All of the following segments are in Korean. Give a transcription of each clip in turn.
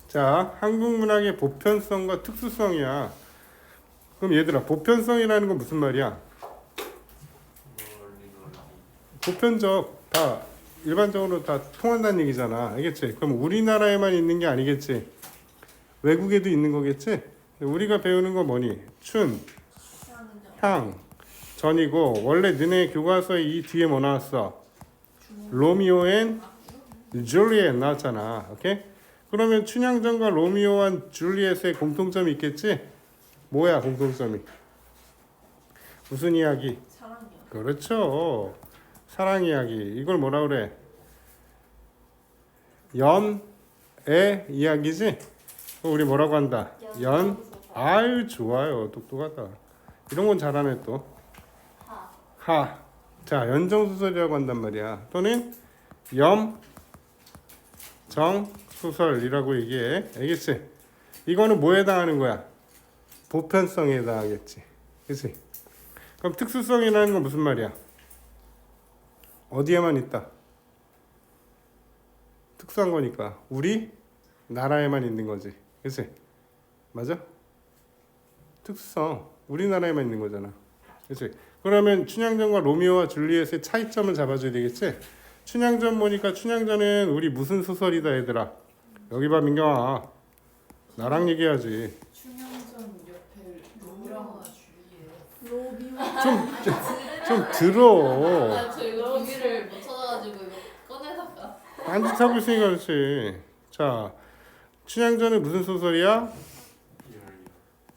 자, 한국 문학의 보편성과 특수성이야. 그럼 얘들아, 보편성이라는 건 무슨 말이야? 보편적, 다 일반적으로 다 통한다는 얘기잖아. 알겠지? 그럼 우리나라에만 있는 게 아니겠지? 외국에도 있는 거겠지? 우리가 배우는 건 뭐니? 춘, 향, 전이고, 원래 너네 교과서에 이 뒤에 뭐 나왔어? 로미오 앤 줄리엣 나왔잖아. 오케이? 그러면 춘향전과 로미오와 줄리엣의 공통점이 있겠지? 뭐야 공통점이? 무슨 이야기? 사랑이요. 그렇죠. 사랑 이야기. 이걸 뭐라 그래? 연애 이야기지? 우리 뭐라고 한다? 아유 좋아요. 똑똑하다. 이런 건 잘하네 또. 하. 자, 연정소설이라고 한단 말이야. 또는 염정소설이라고 얘기해. 알겠지? 이거는 뭐에 해당하는 거야? 보편성에 해당하겠지. 그치? 그럼 특수성이라는 건 무슨 말이야? 어디에만 있다? 특수한 거니까 우리 나라에만 있는 거지. 그치? 맞아? 특수성. 우리나라에만 있는 거잖아. 그치? 그러면 춘향전과 로미오와 줄리엣의 차이점을 잡아줘야 되겠지? 춘향전 보니까 춘향전은 우리 무슨 소설이다 얘들아? 여기 봐 민경아. 나랑 얘기하지. 춘향전 옆에 로미오와 줄리엣. 좀 들어. 아, 저 이거 기기를 못 찾아가지고 이거 꺼내다가. 딴짓하고 있으니까 그렇지. 자, 춘향전은 무슨 소설이야?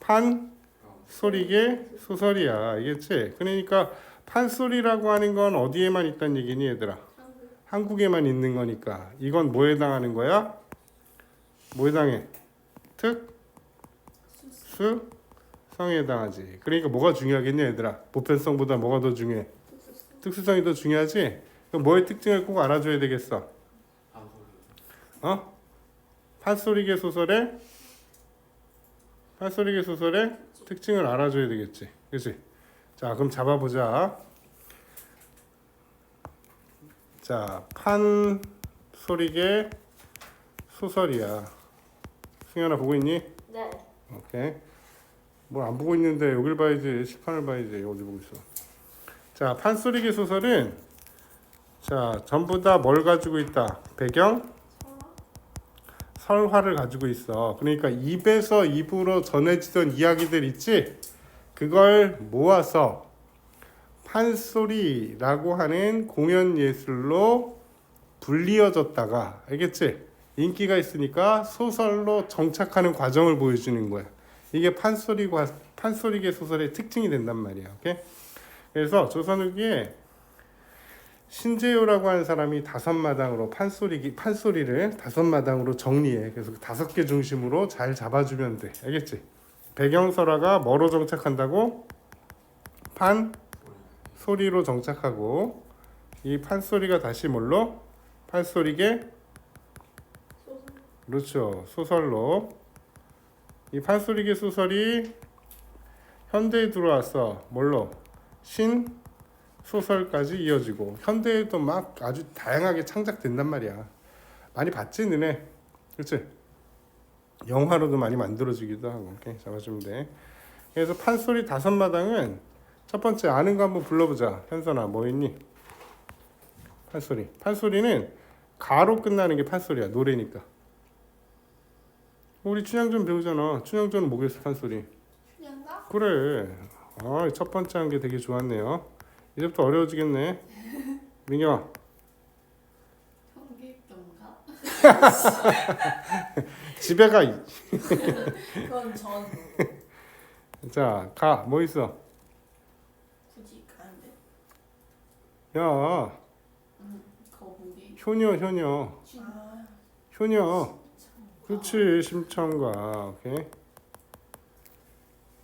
판소리계 소설이야. 알겠지? 그러니까 판소리라고 하는 건 어디에만 있다는 얘기니 얘들아? 한국에만 있는 거니까. 이건 뭐에 해당하는 거야? 뭐에 해당해? 특수성에 해당하지. 그러니까 뭐가 중요하겠냐 얘들아? 보편성보다 뭐가 더 중요해? 특수성이 더 중요하지? 그럼 뭐의 특징을 꼭 알아줘야 되겠어? 판소리계 소설의 특징을 알아줘야 되겠지. 그렇지? 자, 그럼 잡아보자. 자, 판소리계 소설이야. 승현아 보고 있니? 네. 오케이. 뭘 안 보고 있는데 여길 봐야지. 식판을 봐야지. 어디 보고 있어. 자, 판소리계 소설은 자, 전부 다 뭘 가지고 있다? 배경? 설화를 가지고 있어. 그러니까 입에서 입으로 전해지던 이야기들 있지? 그걸 모아서 판소리라고 하는 공연 예술로 불리어졌다가, 알겠지? 인기가 있으니까 소설로 정착하는 과정을 보여주는 거야. 이게 판소리계 소설의 특징이 된단 말이야. 오케이? 그래서 조선 후기에 신재효라고 하는 사람이 5마당으로 판소리를 5마당으로 정리해. 그래서 5개 중심으로 잘 잡아주면 돼. 알겠지? 배경설화가 뭐로 정착한다고? 판소리로 정착하고, 이 판소리가 다시 뭘로? 판소리계? 그렇죠. 소설로. 이 판소리계 소설이 현대에 들어와서 뭘로? 소설까지 이어지고, 현대에도 막 아주 다양하게 창작된단 말이야. 많이 봤지 너네? 그렇지? 영화로도 많이 만들어지기도 하고. 오케이, 잡아주면 돼. 그래서 판소리 5마당은 첫 번째 아는 거 한번 불러보자. 현선아 뭐 있니? 판소리는 가로 끝나는 게 판소리야. 노래니까. 우리 춘향전 배우잖아. 춘향전은 뭐겠어? 판소리. 춘향가? 그래. 첫 번째 한 게 되게 좋았네요. 이제부터 어려워지겠네. 민경아. 평길동가? 집에 가. 그건 전 자, 가. 뭐 있어? 굳이 가는데. 야, 거북이. 효녀. 아, 효녀. 그렇지. 심청가. 오케이.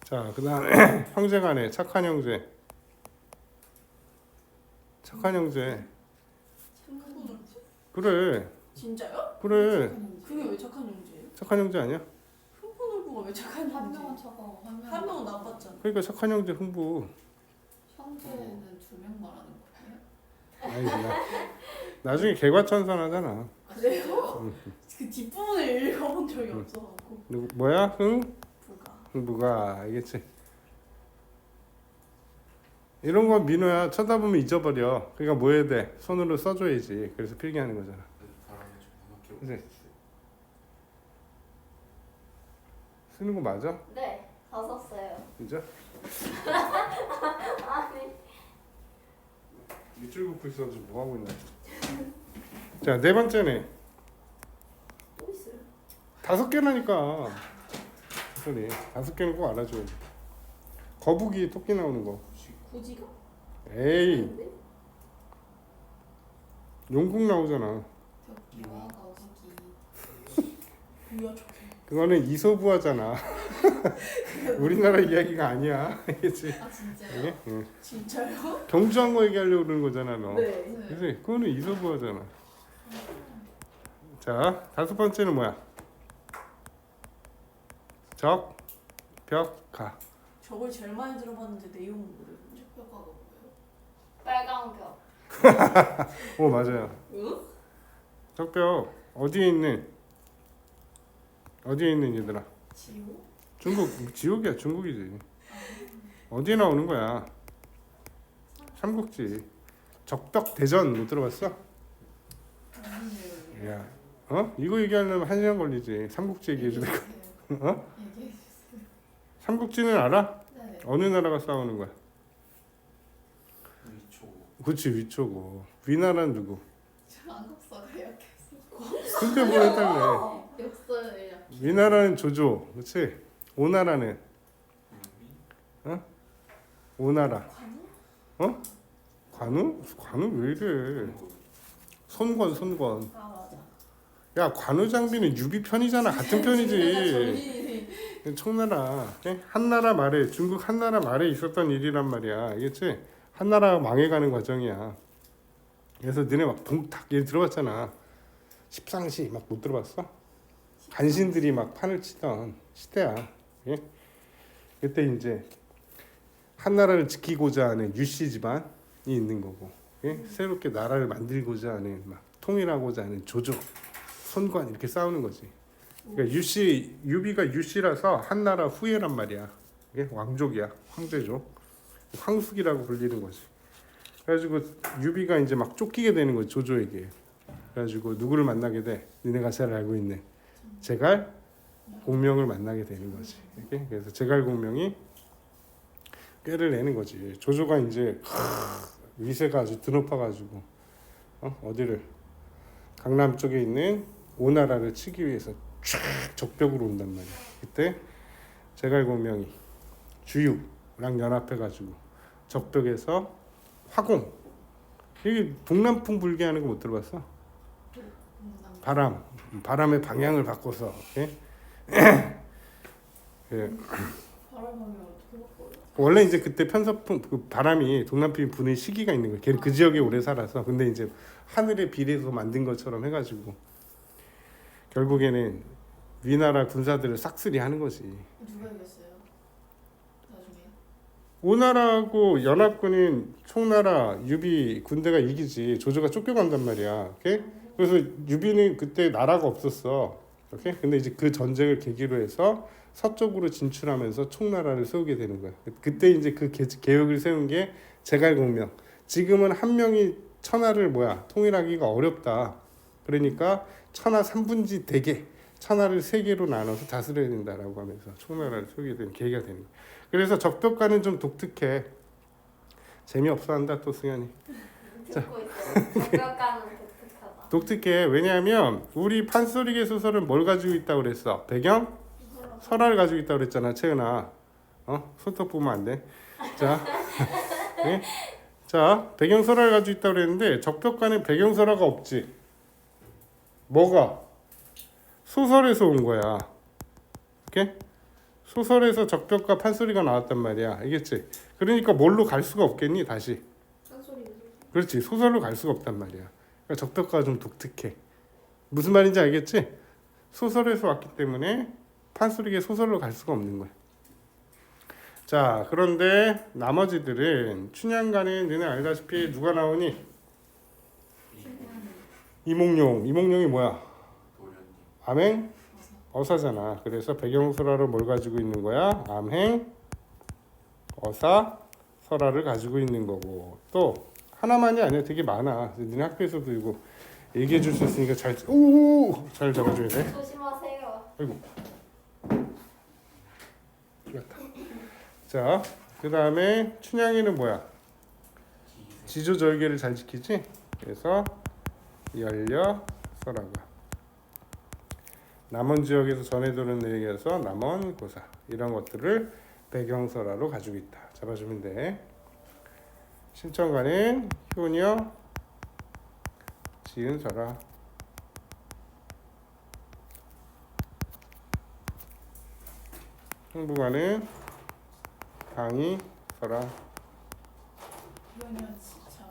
자, 그 다음에 형제간에 착한 형제. 그래. 진짜요? 그래. 그게 왜 착한 형제예요? 착한 형제 아니야? 흥분을보가 왜 착한 한 형제? 명은 착하고 한 한 명은 명은 나빴잖아. 그러니까 착한 형제 흥부. 형제는 2명 말하는 거예요? 아니, 나중에 개과천선하잖아. 그래요? 그 뒷부분을 읽어본 적이 없어갖고. 누구 뭐야? 부가. 흥부가 알겠지? 이런 건 민호야 쳐다보면 잊어버려. 그러니까 뭐 해야 돼? 손으로 써줘야지. 그래서 필기하는 거잖아. 그치? 쓰는 거 맞아? 네, 다 썼어요. 진짜? 아니. 밑줄 긋고 있어서 뭐 하고 있나? 자, 네 번째네. 또 있어요. 5개라니까. 소리 5개는 꼭 알아줘야 돼. 거북이 토끼 나오는 거. 구지가? 에이, 아닌데? 용국 나오잖아. 벽기와 거북이. 뭐야 저게? 그거는 이소부화잖아. 우리나라 이야기가 아니야. 알겠지? 아 진짜요? 이게? 응. 진짜요? 경주한 거 얘기하려고 그러는 거잖아, 너. 네. 그치? 그거는 이소부화잖아. 자, 5번째는 뭐야? 적, 벽, 가. 저걸 제일 많이 들어봤는데 내용은 모르겠네. 벽화가 뭐예요? 빨강 벽. 오, 맞아요. 응? 적벽 어디에 있는 얘들아? 지호? 중국, 지옥이야. 중국이지. 어디에 나오는 거야? 삼국지. 적벽 대전 못 들어봤어? 아니에요. 야, 어? 이거 얘기하려면 1시간 걸리지. 삼국지 얘기해주는 거. 어? 얘기해 주세요. 삼국지는 알아? 네. 어느 나라가 싸우는 거야? 위초. 그치, 위초고. 위나라는 누구? 저 한국사가 약해서. 근데 뭘 해달래? 역사예요. 위나라는 조조, 그치? 오나라는? 유미. 오나라. 관우? 어? 관우? 관우 왜 이래? 손권. 아 맞아. 야, 관우 장비는 유비 편이잖아. 같은 편이지. 전이 청나라. 예? 한나라 말에, 중국 한나라 말에 있었던 일이란 말이야. 알겠지? 한나라가 망해가는 과정이야. 그래서 너네 막 동탁 얘기 들어봤잖아. 십상시 막 못 들어봤어? 간신들이 막 판을 치던 시대야. 예? 그때 이제 한나라를 지키고자 하는 유씨 집안이 있는 거고, 예? 새롭게 나라를 만들고자 하는 막 통일하고자 하는 조조, 손관 이렇게 싸우는 거지. 그러니까 유비가 유씨라서 한나라 후예란 말이야. 예? 왕족이야, 황제족, 황숙이라고 불리는 거지. 그래가지고 유비가 이제 막 쫓기게 되는 거지, 조조에게. 그래가지고 누구를 만나게 돼? 니네가 잘 알고 있는 제갈 공명을 만나게 되는 거지. 이렇게? 그래서 제갈 공명이 꾀를 내는 거지. 조조가 이제 위세가 아주 드높아가지고 어디를 강남 쪽에 있는 오나라를 치기 위해서 쫙 적벽으로 온단 말이야. 그때 제갈 공명이 주유랑 연합해가지고 적벽에서 화공, 이게 동남풍 불게 하는 거 못 들어봤어? 바람의 방향을 바꿔서, 예? 예. 바람하면 어떻게 바꿔요? 원래 이제 그때 편서풍, 그 바람이 동남풍이 부는 시기가 있는 거예요. 걔는 그 지역에 오래 살아서. 근데 이제 하늘에 비례해서 만든 것처럼 해가지고 결국에는 위나라 군사들을 싹쓸이 하는 거지. 누가 이겼어요? 나중에. 오나라하고 연합군인 총나라 유비 군대가 이기지. 조조가 쫓겨간단 말이야. 오케이? 그래서 유비는 그때 나라가 없었어. 오케이? 근데 이제 그 전쟁을 계기로 해서 서쪽으로 진출하면서 총나라를 세우게 되는 거야. 그때 이제 그 계획을 세운 게 제갈공명. 지금은 한 명이 천하를 통일하기가 어렵다. 그러니까 천하 3분지 대계, 천하를 3개로 나눠서 다스려야 된다라고 하면서 총나라를 세우게 된 계기가 되는 거야. 그래서 적벽가는 좀 독특해. 재미없어 한다 또 승현이. 듣고 있어요. 적벽가는 독특하다. 독특해. 왜냐하면 우리 판소리개 소설은 뭘 가지고 있다고 그랬어? 배경? 설화를 가지고 있다고 그랬잖아, 채은아. 손톱 보면 안 돼. 자, 네? 자, 배경 설화를 가지고 있다고 그랬는데 적벽가는 배경 설화가 없지. 뭐가? 소설에서 온 거야. 오케이? 소설에서 적벽가 판소리가 나왔단 말이야. 알겠지? 그러니까 뭘로 갈 수가 없겠니? 다시. 한소리. 그렇지. 소설로 갈 수가 없단 말이야. 그러니까 적벽가가 좀 독특해. 무슨 말인지 알겠지? 소설에서 왔기 때문에 판소리계 소설로 갈 수가 없는 거야. 자, 그런데 나머지들은 춘향가는 너네 알다시피 누가 나오니? 이몽룡. 이몽룡이 뭐야? 도련님. 암행 어사잖아. 그래서 배경설화로 뭘 가지고 있는 거야? 암행 어사 설화를 가지고 있는 거고 또 하나만이 아니야. 되게 많아. 너네 학교에서도 이거 얘기해 줄 수 있으니까 잘 잡아줘야 돼. 조심하세요. 아이고. 죽었다. 자, 그 다음에 춘향이는 뭐야? 지조절개를 잘 지키지? 그래서 열려 설화가 남원 지역에서 전해도는 얘기해서 남원 고사 이런 것들을 배경설화로 가지고 있다. 잡아주면 돼. 신청가는 효녀 지은 설화. 흥부가는 강의 설화. 이거는 진짜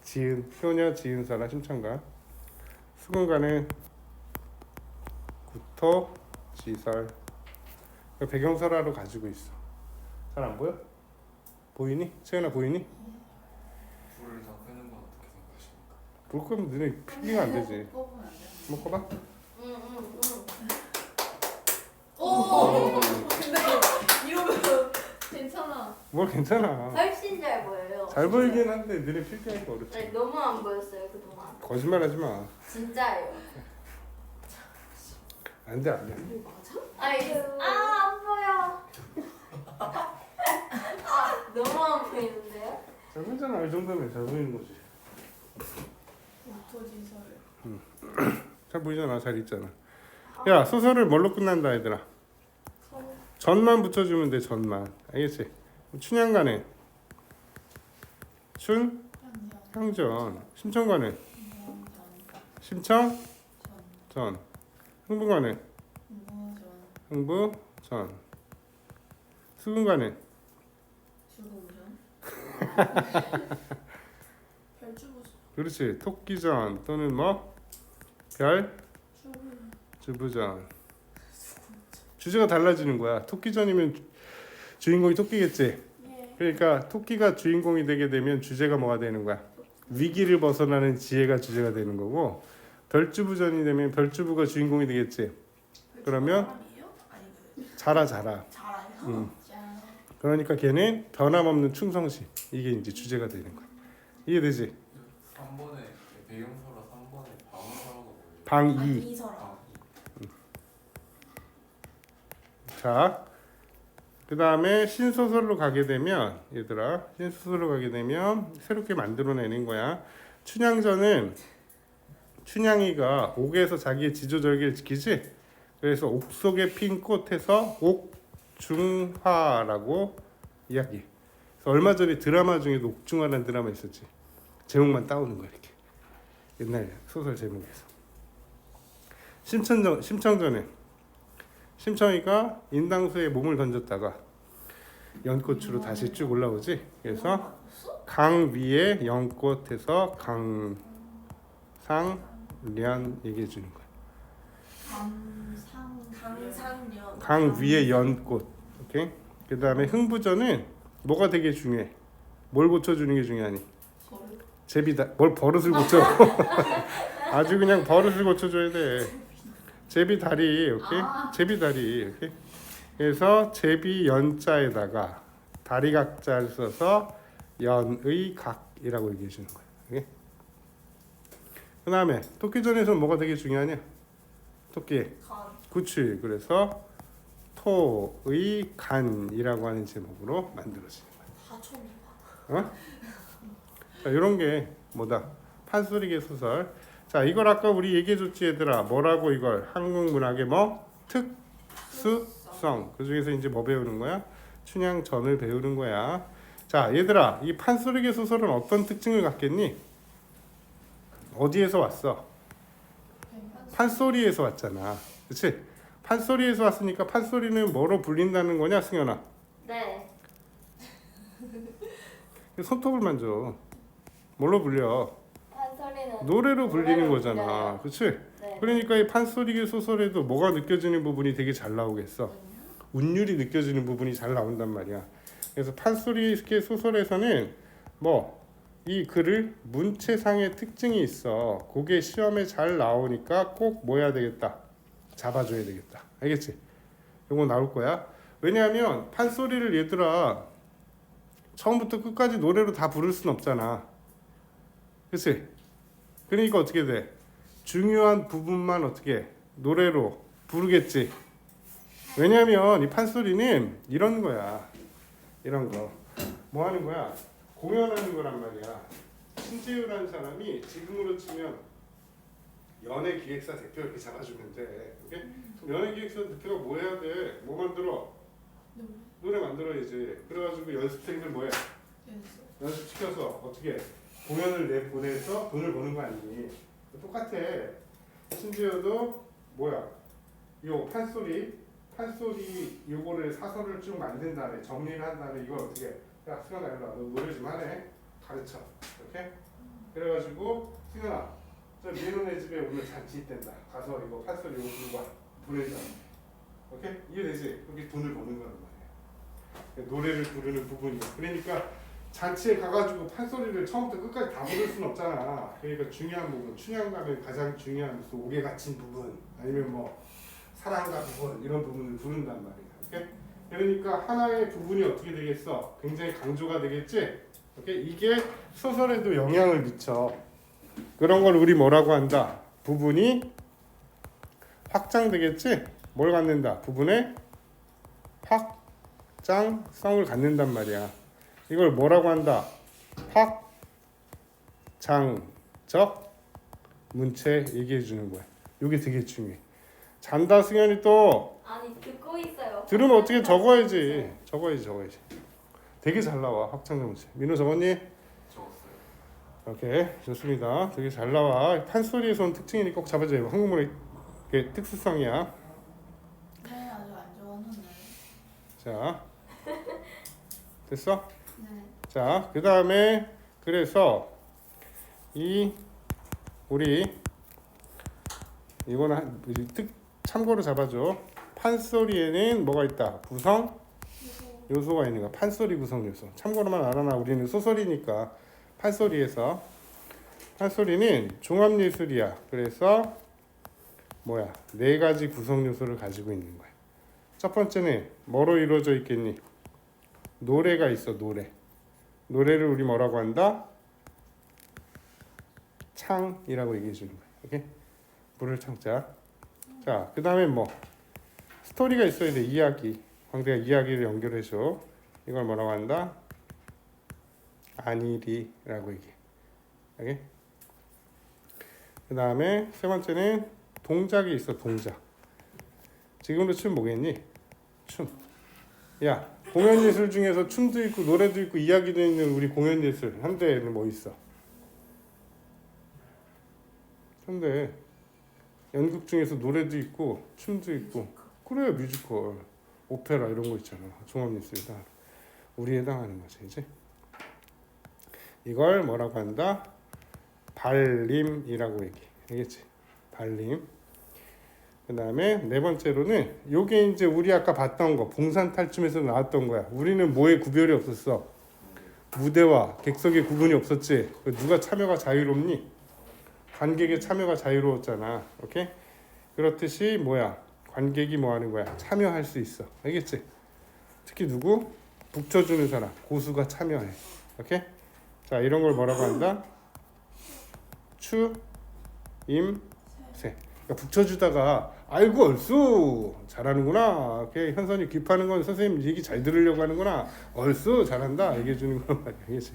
지은 효녀 지은 설화 신청가. 수군가는 구토 지설. 배경설화로 가지고 있어. 잘 안 보여? 보이니? 채연아 보이니? 불을 다 끄는 건 어떻게 생각하십니까? 볼 거면 너네 필링 안 되지. 뽑으면 안 돼. 먹어봐. 응응응. 오. 근데 이러면 괜찮아. 뭘 괜찮아. 훨씬 잘 보여요. 잘 보이긴 한데 너네 필기하기가 아니, 어렵지. 너무 안 보였어요 그동안. 거짓말하지 마. 진짜예요. 안 돼, 안 돼. 아니 안 보여. 너무 안 보이는데요? 잘 보이잖아. 이 정도면 잘 보이는 거지. 오토지설. 잘 보이잖아. 잘 있잖아. 야, 소설을 뭘로 끝난다 얘들아? 전만 붙여주면 돼. 전만. 알겠지? 춘향가는 춘 향전. 심청가는 심청 전. 흥부가는 흥부 전. 수군가는 별주부수. 그렇지. 토끼전 또는 뭐 별 주부전. 주제가 달라지는 거야. 토끼전이면 주인공이 토끼겠지. 예. 그러니까 토끼가 주인공이 되게 되면 주제가 뭐가 되는 거야? 위기를 벗어나는 지혜가 주제가 되는 거고 별주부전이 되면 별주부가 주인공이 되겠지. 그러면 사람이에요? 아니 자라. 잘해요. 짠. 그러니까 걔는 변함없는 충성심. 이게 이제 주제가 되는 거야. 이해되지? 3번에 배경설화 3번에 방어설화가 뭐예요? 방이. 이설아. 자, 그 다음에 신소설로 가게 되면 얘들아 신소설로 가게 되면 새롭게 만들어내는 거야. 춘향전은 춘향이가 옥에서 자기의 지조절개를 지키지. 그래서 옥 속에 핀 꽃에서 옥중화라고 이야기. 그래서 얼마 전에 드라마 중에도 옥중화라는 드라마 있었지. 제목만 따오는 거야 이렇게. 옛날 소설 제목에서. 심청전은 심청이가 인당수에 몸을 던졌다가 연꽃으로 다시 쭉 올라오지. 그래서 강 위에 연꽃에서 강상련 얘기해 주는 거야. 강상련. 강 위에 연꽃. 오케이. 그 다음에 흥부전은 뭐가 되게 중요해? 뭘 고쳐주는 게 중요하니? 제비다. 뭘 버릇을 고쳐? 아주 그냥 버릇을 고쳐줘야 돼. 제비 다리, 오케이? 제비 다리, 오케이? 그래서 제비 연자에다가 다리 각자를 써서 연의 각이라고 얘기해 주는 거야. 오케이? 그 다음에 토끼전에서는 뭐가 되게 중요하냐? 토끼. 그치. 그래서 토의 간이라고 하는 제목으로 만들어지는 거야. 어? 자, 이런 게 뭐다? 판소리계 소설. 자, 이걸 아까 우리 얘기해줬지 얘들아. 뭐라고 이걸? 한국 문학의 뭐? 특수성. 그 중에서 이제 뭐 배우는 거야? 춘향전을 배우는 거야. 자, 얘들아, 이 판소리계 소설은 어떤 특징을 갖겠니? 어디에서 왔어? 판소리에서 왔잖아. 그렇지? 판소리에서 왔으니까 판소리는 뭐로 불린다는 거냐, 승현아? 네. 손톱을 만져. 뭘로 불려? 판소리는 노래로 불리는 노래로 거잖아. 불려요. 그렇지? 네. 그러니까 이 판소리계 소설에도 뭐가 느껴지는 부분이 되게 잘 나오겠어. 운율이 느껴지는 부분이 잘 나온단 말이야. 그래서 판소리계 소설에서는 뭐 이 글을 문체상의 특징이 있어. 그게 시험에 잘 나오니까 꼭 뭐 해야 되겠다. 잡아줘야 되겠다. 알겠지? 요거 나올 거야. 왜냐하면 판소리를 얘들아 처음부터 끝까지 노래로 다 부를 순 없잖아. 그치? 그러니까 어떻게 돼? 중요한 부분만 어떻게 노래로 부르겠지. 왜냐하면 이 판소리는 이런 거야. 이런 거. 뭐 하는 거야? 공연하는 거란 말이야. 신재유라는 사람이 지금으로 치면 연예기획사 대표 이렇게 잡아주면 돼. 오케이? 그럼 연예기획사 대표가 뭐 해야 돼? 뭐 만들어? 노래 만들어야지. 그래가지고 연습생들 뭐해? 연습시켜서 어떻게 공연을 내보내서 돈을 버는 거 아니니? 똑같아. 신재유도 뭐야? 요 판소리 요거를 사설을 쭉 만든 다음에 정리를 한 다음에 이걸 어떻게 야 승현아 일로 와. 너 노래 좀 하네. 가르쳐. 이렇게? 그래가지고 승현아 저 민호네 집에 오늘 잔치 있댄다. 가서 이거 판소리 이거 부르고 와. 보내자. 오케이? 이해되지? 그렇게 돈을 버는 거란 말이야. 노래를 부르는 부분이. 그러니까 잔치에 가가지고 판소리를 처음부터 끝까지 다 부를 수는 없잖아. 그러니까 중요한 부분, 춘향 가면 가장 중요한 무슨 옥에 갇힌 부분, 아니면 뭐 사랑가 부분 이런 부분을 부른단 말이야. 오케이? 그러니까 하나의 부분이 어떻게 되겠어? 굉장히 강조가 되겠지? 오케이? 이게 소설에도 영향을 미쳐. 그런 걸 우리 뭐라고 한다? 부분이 확장되겠지? 뭘 갖는다? 부분의 확장성을 갖는단 말이야. 이걸 뭐라고 한다? 확장적 문체 얘기해 주는 거야. 이게 되게 중요해. 잔다 승현이 또 아니 듣고 있어요. 들으면 어떻게 적어야지. 적어야지. 되게 잘 나와 확장적 문체. 민호 적었니? 적었어요. 오케이 좋습니다. 되게 잘 나와. 판소리에서 온 특징이니 꼭 잡아줘요. 한국말의 특수성이야. 네, 아주 안 좋아하는데. 자 됐어? 네. 자, 그 다음에 그래서 이 우리 이거는 참고로 잡아줘. 판소리에는 뭐가 있다? 구성 요소가 있는 거야. 판소리 구성 요소. 참고로만 알아놔. 우리는 소설이니까 판소리에서 판소리는 종합예술이야. 그래서 뭐야? 4가지 구성 요소를 가지고 있는 거야. 첫 번째는 뭐로 이루어져 있겠니? 노래가 있어. 노래를 우리 뭐라고 한다? 창이라고 얘기해 주는 거야. 오케이? 물을 창자. 자, 그 다음에 뭐 스토리가 있어야 돼. 이야기. 광대가 이야기를 연결해 줘. 이걸 뭐라고 한다? 안일이라고 얘기해. 오케이? 그 다음에 세 번째는 동작이 있어. 동작. 지금으로 춤 뭐겠니? 춤. 야, 공연 예술 중에서 춤도 있고 노래도 있고 이야기도 있는 우리 공연 예술 현대에는 뭐 있어? 현대 연극 중에서 노래도 있고 춤도 있고 그래 뮤지컬, 오페라 이런 거 있잖아. 종합 예술이다. 우리에 해당하는 거지 이제. 이걸 뭐라고 한다? 발림이라고 얘기해. 알겠지? 발림. 그 다음에 네 번째로는 요게 이제 우리 아까 봤던 거 봉산탈춤에서 나왔던 거야. 우리는 뭐에 구별이 없었어? 무대와 객석의 구분이 없었지. 누가 참여가 자유롭니? 관객의 참여가 자유로웠잖아. 오케이? 그렇듯이 뭐야? 관객이 뭐 하는 거야? 참여할 수 있어. 알겠지? 특히 누구? 북쳐주는 사람, 고수가 참여해. 오케이? 자, 이런 걸 뭐라고 한다? 추, 임, 세. 그러니까 북쳐주다가 아이고 얼쑤 잘하는구나. 오케이? 현선이 귀파는 건 선생님 얘기 잘 들으려고 하는구나. 얼쑤 잘한다. 얘기해 주는 거 말이야. 알겠지?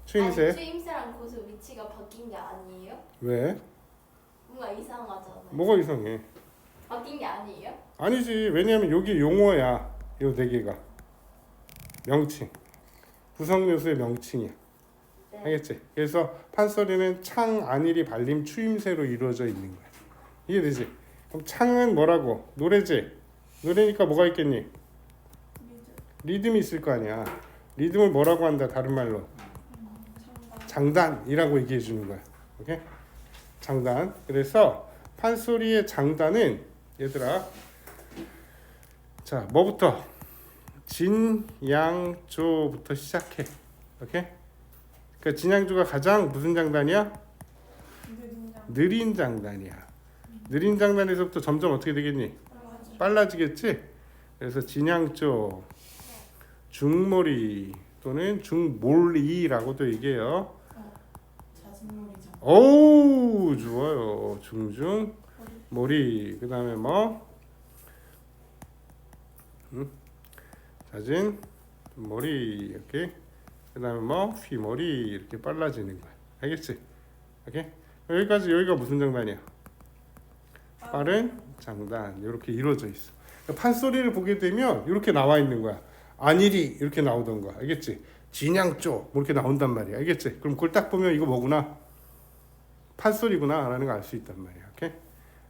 추임새. 아니, 추임새랑 고수 위치가 바뀐 게 아니에요? 왜? 뭔가 이상하잖아요. 뭐가 이상해? 바뀐 게 아니에요? 아니지. 왜냐하면 여기 용어야. 요 4개가 명칭. 구성 요소의 명칭이야. 네. 알겠지? 그래서 판소리는 창, 안일이, 발림, 추임새로 이루어져 있는 거야. 이해되지? 그럼 창은 뭐라고? 노래지? 노래니까 뭐가 있겠니? 리듬이 있을 거 아니야. 리듬을 뭐라고 한다? 다른 말로 장단이라고 얘기해 주는 거야. 오케이? 장단. 그래서 판소리의 장단은 얘들아, 자 뭐부터? 진, 양, 조부터 시작해. 오케이? 그러니까 진양조가 가장 무슨 장단이야? 느린장. 느린 장단이야. 느린 장단에서부터 점점 어떻게 되겠니? 빨라지겠지? 그래서 진양조, 중몰이 또는 중몰이라고도 얘기해요. 자진몰이장. 오우 좋아요. 중중 몰이 그다음에 뭐 자진 몰이 이렇게 그다음에 뭐 휘몰이 이렇게 빨라지는 거야. 알겠지? 오케이? 여기가 무슨 장단이야? 빠른 장단 이렇게 이루어져 있어. 그러니까 판소리를 보게 되면 이렇게 나와 있는 거야. 안일이 이렇게 나오던가. 알겠지? 진양조 뭐 이렇게 나온단 말이야. 알겠지? 그럼 그걸 딱 보면 이거 뭐구나? 판소리구나 라는 걸 알 수 있단 말이야. 오케이?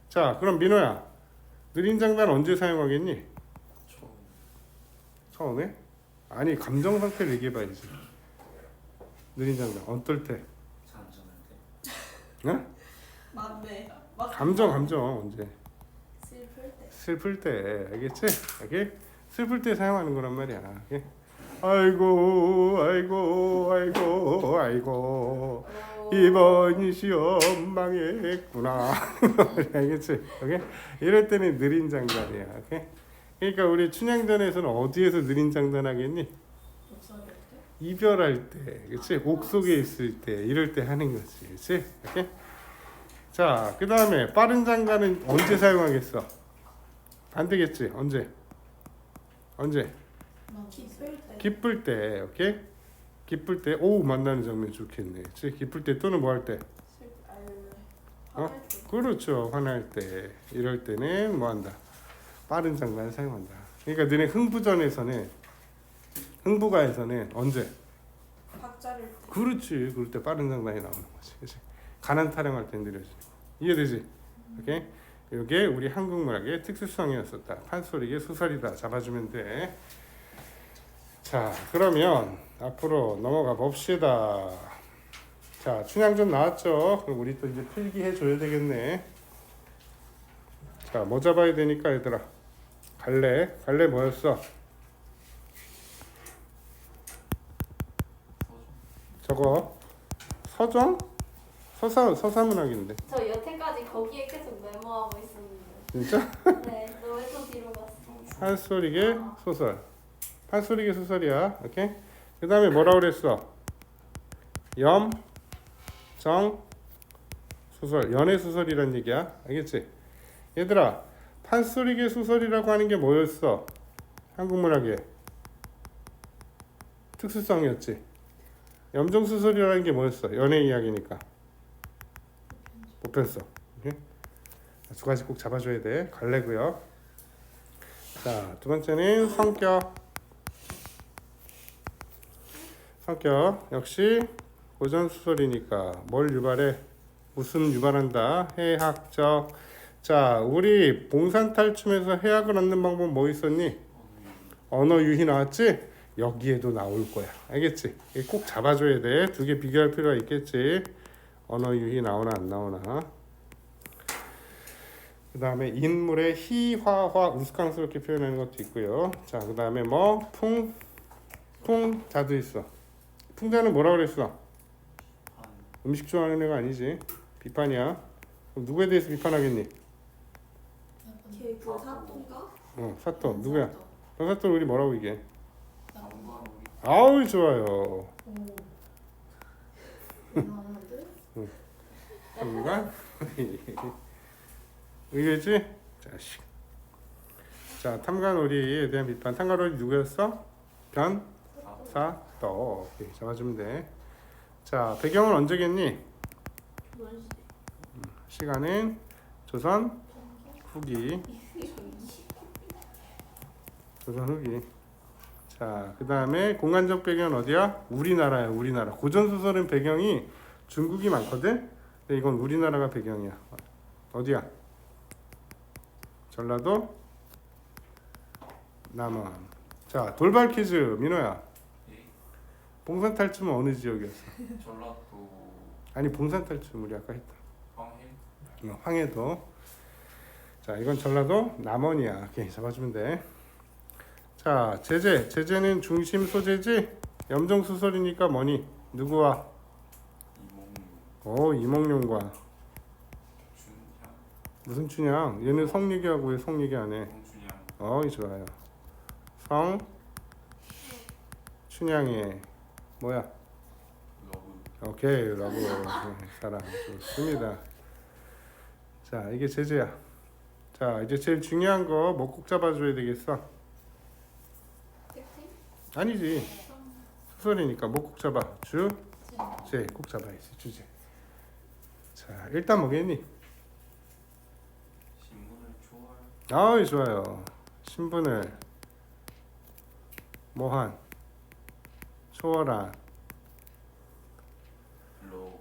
자, 그럼 민호야. 느린 장단 언제 사용하겠니? 처음에? 아니, 감정 상태를 얘기해 봐야지. 느린 장단 어떨 때? 응? 맞네. 감정 언제? 슬플 때. 슬플 때. 알겠지? 오케이? 슬플 때 사용하는 거란 말이야. 오케이? 아이고 이번 시험 망했구나. 알겠지? 오케이? 이럴 때는 느린 장단이야. 오케이? 그러니까 우리 춘향전에서는 어디에서 느린 장단 하겠니? 목소리 때. 이별할 때, 그렇지? 옥 속에 있을 때, 이럴 때 하는 거지, 그렇지? 오케이? 자, 그 다음에 빠른 장단은 언제 사용하겠어? 안 되겠지? 언제? 기쁠 때. 기쁠 때, 오케이? 기쁠 때, 오 만나는 장면 좋겠네, 그렇지? 기쁠 때 또는 뭐 할 때? 화날 때. 그렇죠, 화날 때, 이럴 때는 뭐 한다? 빠른 장단을 사용한다. 그러니까 너네 흥부가에서는 언제? 박자를 때. 그렇지. 그럴 때 빠른 장단이 나오는 거지. 그렇지? 가난 타령할 때 느려지고. 이해되지? 오케이? 이게 우리 한국문학의 특수성이었었다. 판소리의 소설이다. 잡아주면 돼. 자, 그러면 앞으로 넘어가 봅시다. 자, 춘향전 나왔죠? 그럼 우리 또 이제 필기해 줘야 되겠네. 자, 뭐 잡아야 되니까 얘들아. 갈래 뭐였어? 저거 서정? 서사문학인데. 저 여태까지 거기에 계속 메모하고 있었는데. 진짜? 네, 너 왜 또 뒤로 갔어? 판소리계 소설. 판소리계 소설이야. 오케이? 그 다음에 뭐라고 그랬어? 염, 정, 소설. 연애 소설이란 얘기야. 알겠지? 얘들아, 판소리계 소설이라고 하는 게 뭐였어? 한국문학의 특수성이었지. 염정 소설이라는 게 뭐였어? 연애 이야기니까. 보편성. 오케이? 두 가지 꼭 잡아줘야 돼. 갈래고요. 자, 두 번째는 성격. 역시 고전 소설이니까 뭘 유발해? 무슨 유발한다? 해학적. 자, 우리 봉산탈춤에서 해학을 얻는 방법 뭐 있었니? 언어 유희 나왔지? 여기에도 나올 거야. 알겠지? 꼭 잡아줘야 돼. 두 개 비교할 필요가 있겠지. 언어 유희 나오나 안 나오나. 그 다음에 인물의 희화화 우스꽝스럽게 표현하는 것도 있고요. 자, 그 다음에 뭐 풍자도 있어. 풍자는 뭐라 그랬어? 음식 좋아하는 애가 아니지. 비판이야. 그럼 누구에 대해서 비판하겠니? 그 사또가? 사또. 누구야? 사또 우리 뭐라고 얘기해? 나무. 아우 좋아요. 오. 나무들? 누가? 이게지? 자식. 자, 탐관오리에 대한 비판. 탐관오리 누구였어? 변사또. 오케이, 잡아주면 돼. 자, 배경은 언제겠니? 시간은 조선 후기. 자, 그 다음에 공간적 배경은 어디야? 우리나라야. 우리나라. 고전 소설은 배경이 중국이 많거든. 근데 이건 우리나라가 배경이야. 어디야? 전라도 남원. 자, 돌발 퀴즈 민호야. 봉산탈춤은 어느 지역이었어? 전라도 아니, 봉산탈춤 우리 아까 했다. 황해. 황해도. 자, 이건 전라도 남원이야. 오케이, 잡아주면 돼. 자, 제재는 중심 소재지. 염정 소설이니까 뭐니? 누구와? 이몽룡과 준양 무슨 춘향? 얘는 성 얘기하고 왜 성 얘기 안 해? 홍준양 좋아요. 성 춘향의 뭐야? 러브 오케이 러브 사랑 좋습니다. 자 이게 제재야. 자 이제 제일 중요한 거 뭐 꼭 잡아줘야 되겠어? 특징? 아니지 소설이니까 뭐 꼭 잡아? 주제 꼭 잡아야지 주제. 자 일단 뭐겠니? 신문을 좋아할 좋아요. 신분을 뭐한 초월한 러브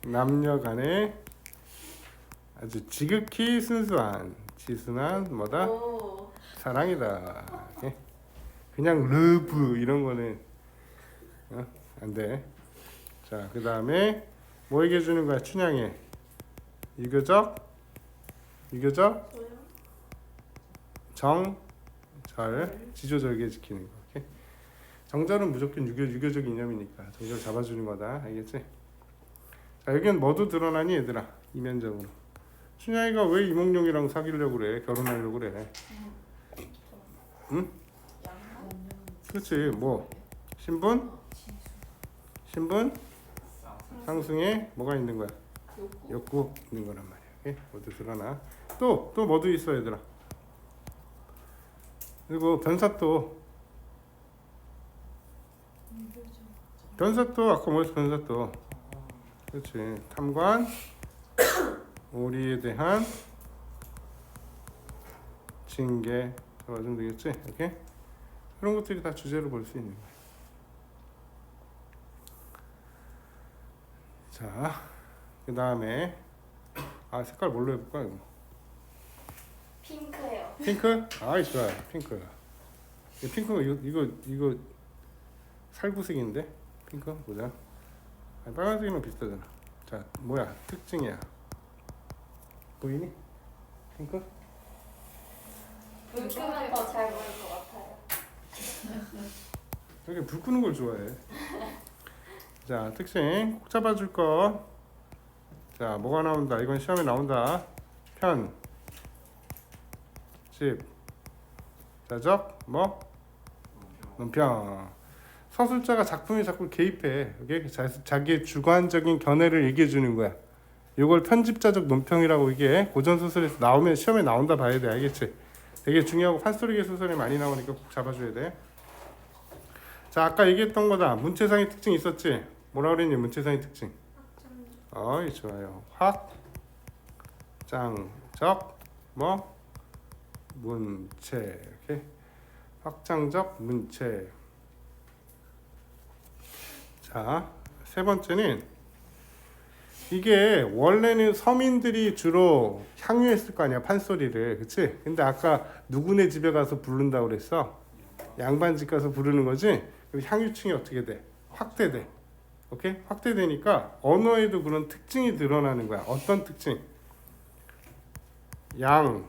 남녀 간의 아주 지극히 순수한 지순한 뭐다? 오. 사랑이다. 예? 그냥 러브 이런 거는 안 돼. 자, 그 다음에 뭐 얘기해 주는 거야? 춘향의 유교적 소영? 정절 지조절개 지키는 거. 오케이? 정절은 무조건 유교적 이념이니까 정절 잡아주는 거다. 알겠지? 자, 여기는 뭐도 드러나니 얘들아? 이면적으로. 춘향이가 왜 이몽룡이랑 사귀려고 그래? 결혼하려고 그래? 응? 그렇지. 뭐 신분 상승에 뭐가 있는 거야? 욕구 있는 거란 말이야. 오케이? 모두 드러나. 또 뭐도 있어 얘들아. 그리고 변사또 아까 뭐였어? 변사또 그렇지. 탐관 오리에 대한 징계 맞으면 되겠지? 오케이? 그런 것들이 다 주제로 볼 수 있는 거야. 자, 그 다음에 색깔 뭘로 해볼까 이거? 핑크예요. 핑크? 좋아요. 핑크. 이 핑크가 이거 살구색인데? 핑크 보자. 빨간색이랑 비슷하잖아. 자, 뭐야? 특징이야. 보이니? 핑크? 불 끄면 더 잘 보일 것 같아요. 이렇게 불 끄는 걸 좋아해. 자, 특징 꼭 잡아줄 거. 자, 뭐가 나온다? 이건 시험에 나온다. 편, 집, 자적, 뭐? 논평. 서술자가 작품에 자꾸 개입해. 이게 자기의 주관적인 견해를 얘기해 주는 거야. 이걸 편집자적 논평이라고 이게 고전 소설에서 나오면 시험에 나온다 봐야 돼. 알겠지? 되게 중요하고 판소리계 소설에 많이 나오니까 꼭 잡아줘야 돼. 자, 아까 얘기했던 거다. 문체상의 특징 있었지? 뭐라 그랬니? 문체상의 특징. 좋아요. 확장적 뭐? 문체. 이렇게. 확장적 문체. 자, 세 번째는 이게 원래는 서민들이 주로 향유했을 거 아니야, 판소리를. 그치? 근데 아까 누구네 집에 가서 부른다고 그랬어? 양반 집 가서 부르는 거지? 그럼 향유층이 어떻게 돼? 확대돼. 오케이? 확대되니까 언어에도 그런 특징이 드러나는 거야. 어떤 특징? 양반층의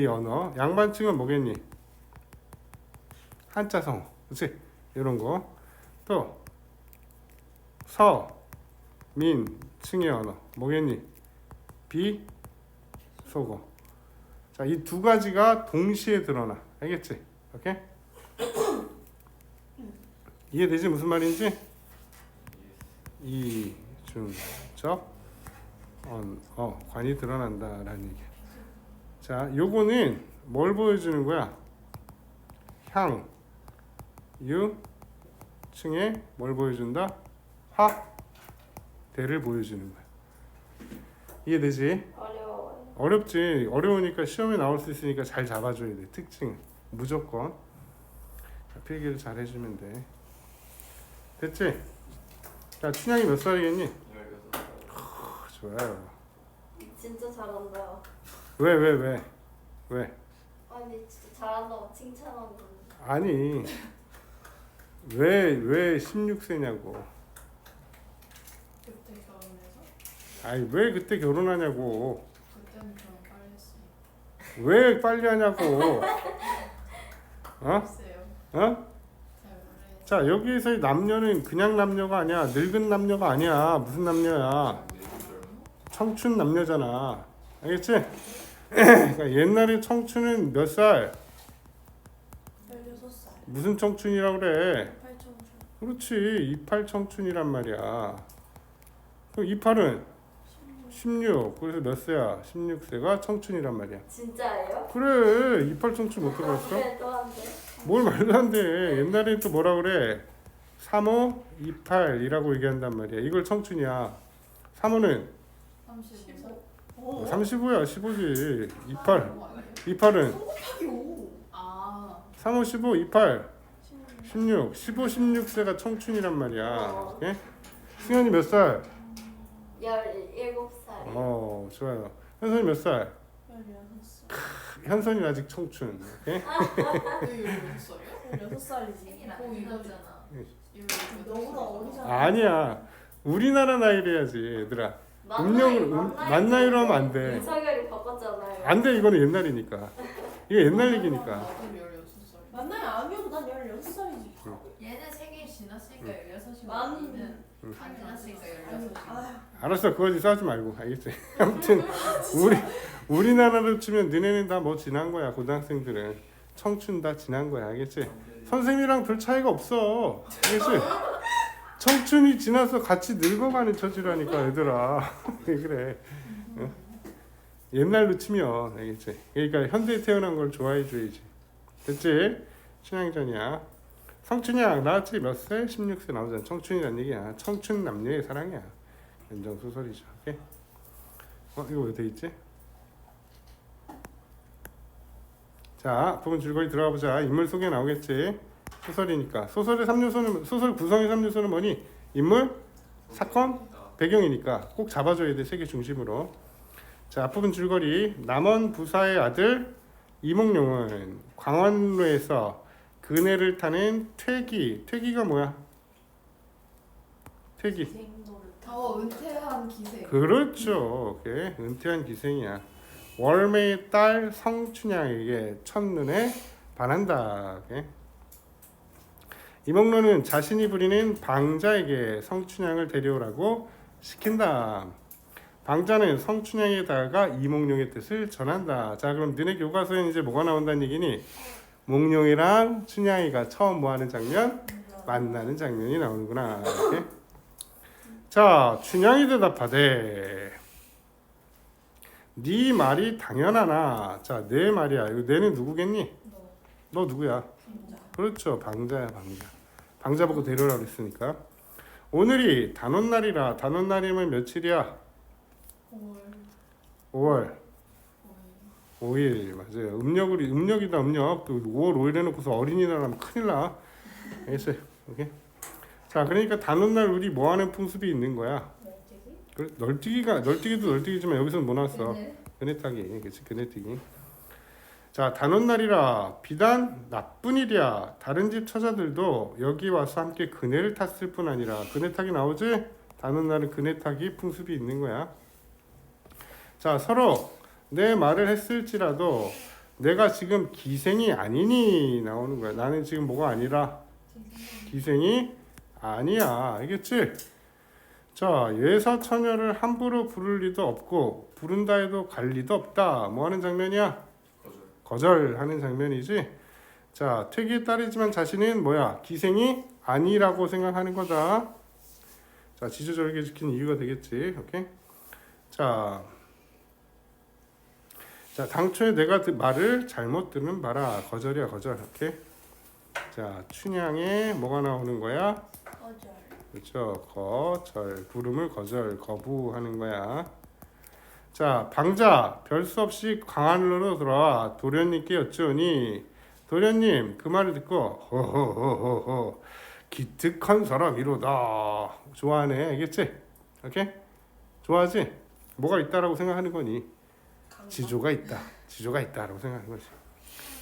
언어. 양반층은 뭐겠니? 한자성어. 그치? 이런 거. 또 서민층의 언어. 뭐겠니? 비속어. 자, 이 두 가지가 동시에 드러나. 알겠지? 오케이? 이해되지? 무슨 말인지? 이중적 관이 드러난다라는 얘기야. 자, 요거는 뭘 보여주는 거야? 향유층에 뭘 보여준다? 확대를 보여주는 거야. 이해되지? 어려워요. 어렵지. 어려우니까 시험에 나올 수 있으니까 잘 잡아줘야 돼. 특징 무조건 필기를 잘 해주면 돼. 됐지? 자, 춘향이 몇 살이겠니? 16살 좋아요. 진짜 잘한다. 왜? 아니 진짜 잘한다고 칭찬하고. 아니 왜 16세냐고. 그때 결혼해서? 아니 왜 그때 결혼하냐고. 그때는 결혼 빨리 했어요. 왜 빨리 하냐고. 어? 글쎄요. 어? 잘 모르겠어. 자 여기에서의 남녀는 그냥 남녀가 아니야. 늙은 남녀가 아니야. 무슨 남녀야? 청춘 남녀잖아. 알겠지? 그러니까 옛날에 청춘은 몇 살? 16살. 무슨 청춘이라고 그래? 8청춘. 그렇지. 28 청춘이란 말이야. 그럼 28은 16. 그래서 몇 세야? 16세가 청춘이란 말이야. 진짜예요? 그래. 28 청춘 못 들어봤어? 네, 또 안 돼. 뭘 말도 안 돼. 옛날에 또 뭐라 그래? 35, 28이라고 얘기한단 말이야. 이걸 청춘이야. 35는 35. 35야. 15지. 28. 28은 아. 35, 15, 28. 16. 15, 16세가 청춘이란 말이야. 어. 예? 승현이 몇 살? 17살. 좋아요. 현선이 몇 살? 16살. 현선이 아직 청춘. 오케이? 이거 몇 살이야? 16살이지. 생일 안 지났잖아. 너보다 어리잖아. 아니야. 우리나라 나이로 해야지, 얘들아. 만 나이로 하면 안 돼. 윤석열이 바꿨잖아요. 안 돼. 이거는 옛날이니까. 이거 옛날 얘기니까. 나도 16살. 만나요 아니어도 난 16살이지. 얘는 생일 지났으니까 16이고 만- 언니는 안 지났으니까 16. 알았어. 그거지 싸지 말고. 알겠지? 아무튼 우리나라로 치면 너네는 다 뭐 지난 거야. 고등학생들은 청춘 다 지난 거야. 알겠지? 선생님이랑 별 차이가 없어. 알겠지? 청춘이 지나서 같이 늙어가는 처지라니까 얘들아. 왜 그래? 어? 옛날로 치면 알겠지? 그러니까 현대에 태어난 걸 좋아해 줘야지. 됐지? 춘향전이야. 성춘향 나왔지? 몇 세? 16세 나오잖아. 청춘이란 얘기야. 청춘 남녀의 사랑이야. 연정 소설이죠. 오케이? 이거 왜 돼 있지? 자, 부분 줄거리 들어가 보자. 인물 소개 나오겠지? 소설이니까. 소설의 3요소는 소설 구성의 3요소는 뭐니? 인물, 사건, 배경이니까 꼭 잡아줘야 돼. 세계 중심으로. 자, 앞부분 줄거리. 남원 부사의 아들 이몽룡은 광원로에서 그네를 타는 퇴기가 뭐야? 퇴기. 은퇴한 기생. 그렇죠. 오케이. 은퇴한 기생이야. 월매의 딸 성춘향에게 첫눈에 반한다. 오케이. 이몽로는 자신이 부리는 방자에게 성춘향을 데려오라고 시킨다. 방자는 성춘향에다가 이몽룡의 뜻을 전한다. 자, 그럼 너네 교과서에 이제 뭐가 나온다는 얘기니? 몽룡이랑 춘향이가 처음 뭐하는 장면? 만나는 장면이 나오는구나. 이렇게. 자, 춘향이 대답하되 네 말이 당연하나. 자, 내 말이야. 이거 내는 누구겠니? 너 누구야? 그렇죠. 방자야, 방자. 방자 보고 데려오라고 했으니까. 오늘이 단오날이라. 단오날이면 며칠이야? 5월 5일. 맞아요. 음력이다, 음력. 또 5월 5일 해놓고서 어린이날하면 큰일 나. 알겠어요? 오케이? 자, 그러니까 단오날 우리 뭐하는 풍습이 있는 거야? 널뛰기도 널뛰기지만 여기서는 뭐 나왔어? 그네타기. 그치, 그네뛰기. 자, 단오날이라 비단 나쁜 일이야. 다른 집 처자들도 여기 와서 함께 그네를 탔을 뿐 아니라. 그네 타기 나오지? 단오날은 그네 타기 풍습이 있는 거야. 자, 서로 내 말을 했을지라도 내가 지금 기생이 아니니 나오는 거야. 나는 지금 뭐가 아니라 기생이 아니야. 알겠지? 자, 예사 처녀를 함부로 부를 리도 없고 부른다 해도 갈 리도 없다. 뭐 하는 장면이야? 거절하는 장면이지. 자, 퇴기에 따르지만 자신은 뭐야? 기생이 아니라고 생각하는 거다. 자, 지조절개 지키는 이유가 되겠지. 오케이? 자, 당초에 내가 말을 잘못 들은 바라. 거절이야, 거절. 오케이? 자, 춘향에 뭐가 나오는 거야? 거절. 그렇죠. 거절. 부름을 거절, 거부하는 거야. 자, 방자 별 수 없이 광안로로 돌아와 도련님께 여쭈니 도련님 그 말을 듣고 호호호호호 기특한 사람이로다. 좋아하네. 알겠지? 오케이? 좋아하지? 뭐가 있다라고 생각하는 거니? 지조가 있다라고 생각하는 거지.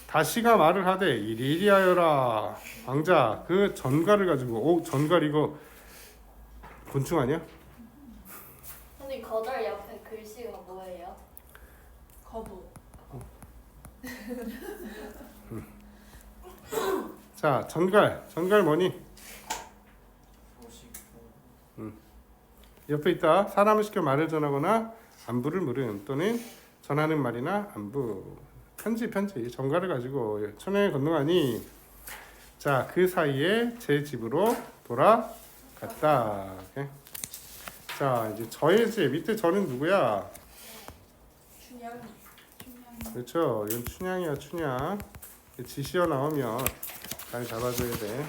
다시가 말을 하되 이리하여라. 방자 그 전갈을 가지고 전갈 이거 곤충 아니야? 선생님 거절 옆에 글씨가 뭐예요? 거부. 자, 전갈 뭐니? 소식. 옆에 있다. 사람을 시켜 말을 전하거나 안부를 물음 또는 전하는 말이나 안부. 편지 전갈을 가지고 천양에 건너가니 자, 그 사이에 제 집으로 돌아갔다. 오케이? 자, 이제 저의 집 밑에 저는 누구야? 춘향이. 그렇죠. 이건 춘향이야, 춘향. 지시어 나오면 잘 잡아줘야 돼.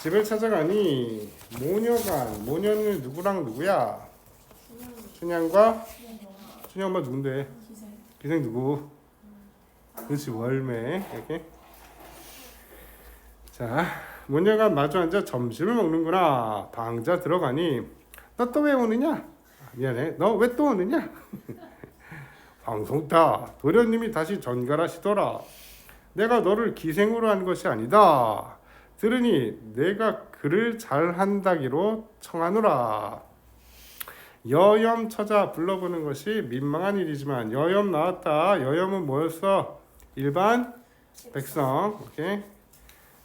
집을 찾아가니 모녀는 누구랑 누구야? 춘향과 춘향과 누군데? 기생 누구? 그렇지, 월매. 이렇게. 자, 모녀가 마주 앉아 점심을 먹는구나. 방자 들어가니 너 또 왜 오느냐? 미안해. 너 왜 또 오느냐? 방송타 도련님이 다시 전갈하시더라. 내가 너를 기생으로 한 것이 아니다. 들으니 내가 글을 잘한다기로 청하노라. 여염 처자 불러보는 것이 민망한 일이지만 여염 나왔다. 여염은 뭐였어? 일반 백성. 오케이.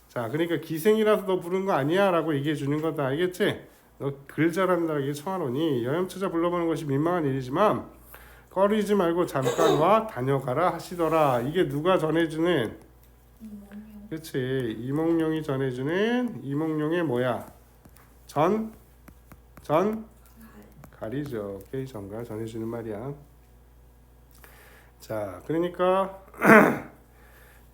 자, 그러니까 기생이라서 너 부른 거 아니야 라고 얘기해 주는 거다. 알겠지? 너 글 잘한다고 청하노니 여염 처자 불러보는 것이 민망한 일이지만 꺼리지 말고 잠깐 와 다녀가라 하시더라. 이게 누가 전해주는? 그렇지. 이몽룡이 전해주는 이몽룡의 뭐야? 갈이죠. 오케이, 전갈 전해주는 말이야. 자, 그러니까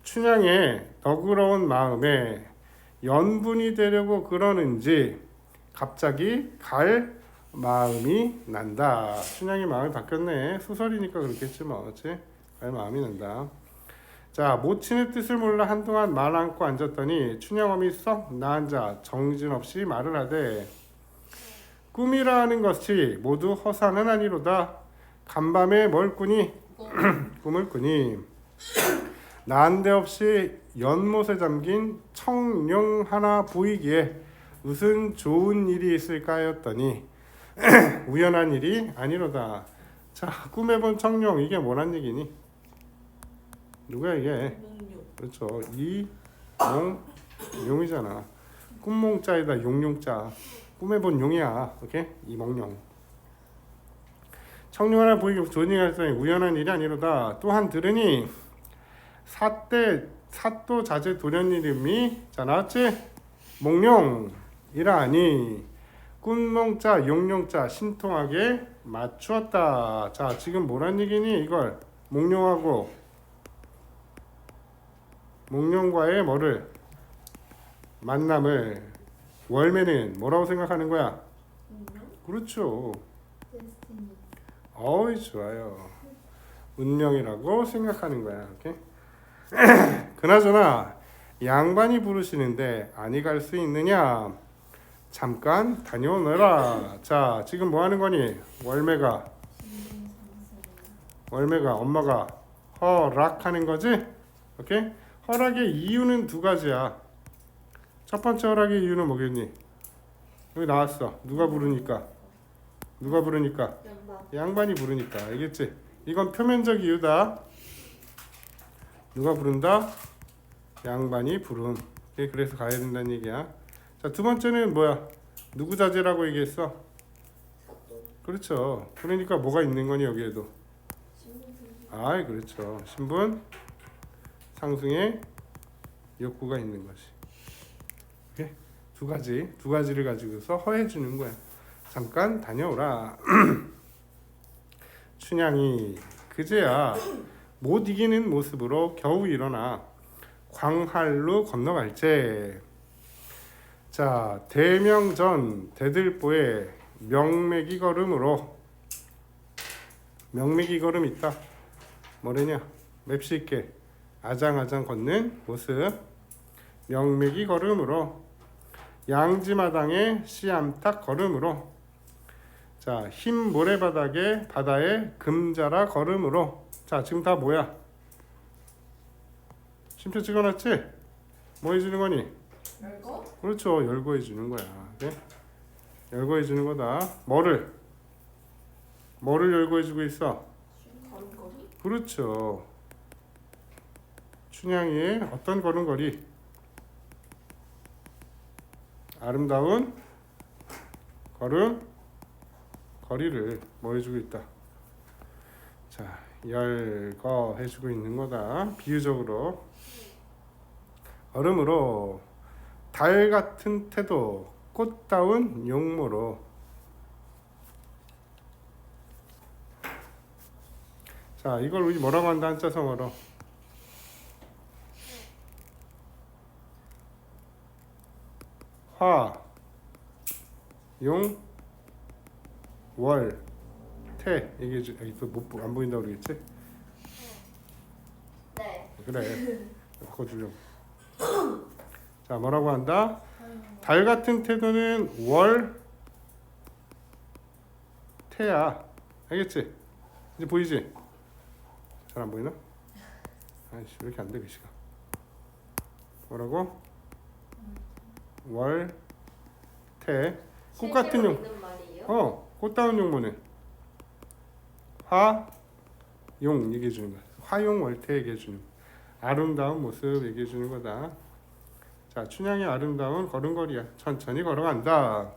춘향의 너그러운 마음에 연분이 되려고 그러는지 갑자기 갈 마음이 난다. 춘향이 마음이 바뀌었네. 소설이니까 그렇겠지 뭐. 그렇지? 갈 마음이 난다. 자, 모친의 뜻을 몰라 한동안 말 않고 앉았더니 춘향엄이 썩 나앉아 정신없이 말을 하되 꿈이라 하는 것이 모두 허사는 아니로다. 간밤에 뭘 꾸니? 꿈을 꾸니 난데없이 연못에 잠긴 청룡 하나 보이기에 무슨 좋은 일이 있을까 하였더니 우연한 일이 아니로다. 자, 꿈에 본 청룡 이게 뭐란 얘기니? 누구야 이게? 그렇죠. 이몽룡이잖아. 꿈몽자에다 용룡자. 꿈에 본 용이야. 오케이? 이몽룡. 청룡 하나 보이기 좋은 일이 있으니 우연한 일이 아니로다. 또한 들으니 사또 자제 도련 이름이 자 나왔지? 몽룡이라니 꿈몽자 용룡자 신통하게 맞추었다. 자, 지금 뭐란 얘기니? 이걸 몽룡과의 뭐를 만남을 월매는 뭐라고 생각하는 거야? 그렇죠. 어이 좋아요. 운명이라고 생각하는 거야. 오케이? 그나저나 양반이 부르시는데 아니 갈 수 있느냐? 잠깐 다녀오너라. 자, 지금 뭐 하는 거니? 월매가 엄마가 허락하는 거지? 오케이? 허락의 이유는 두 가지야. 첫 번째 허락의 이유는 뭐겠니? 여기 나왔어. 누가 부르니까? 양반이 부르니까. 알겠지? 이건 표면적 이유다. 누가 부른다? 양반이 부름. 그래서 가야 된다는 얘기야. 자, 두 번째는 뭐야? 누구 자제라고 얘기했어? 그렇죠. 그러니까 뭐가 있는 거니 여기에도? 아이, 그렇죠. 신분 상승의 욕구가 있는 것이. 오케이? 두 가지를 가지고서 허해 주는 거야. 잠깐 다녀오라. 춘향이 그제야 못 이기는 모습으로 겨우 일어나 광활로 건너갈제. 자, 대명전 대들보에 명맥이 걸음으로 명맥이 걸음 있다. 뭐래냐? 맵시 있게 아장아장 걷는 모습. 명맥이 걸음으로 양지마당에 씨암탉 걸음으로 자, 흰 모래바닥에 바다에 금자라 걸음으로. 자, 지금 다 뭐야? 심표 찍어놨지? 뭐 해주는 거니? 열고? 그렇죠. 열거 해주는 거야. 네? 열거 해주는 거다. 뭐를 열거 해주고 있어? 걸음걸이? 그렇죠. 춘향이의 어떤 걸음걸이? 아름다운 거리를 뭐 해주고 있다. 자, 열거 해주고 있는 거다. 비유적으로. 얼음으로 달 같은 태도, 꽃다운 용모로. 자, 이걸 우리 뭐라고 한다 한자성어로? 화, 용, 월, 태. 이게 또안 보인다고 그러겠지? 네. 그래. 바꿔주려고. 자, 뭐라고 한다? 달 같은 태도는 월, 태야. 알겠지? 이제 보이지? 잘 안 보이나? 아이씨, 왜 이렇게 안 돼, 글씨가. 뭐라고? 월, 태. 꽃 같은 용. 있는 말이에요? 꽃다운 용모는 화, 용 얘기해 주는 거야. 화용 월태 얘기해 주는 거야. 아름다운 모습 얘기해 주는 거다. 자, 춘향의 아름다운 걸음걸이야. 천천히 걸어간다.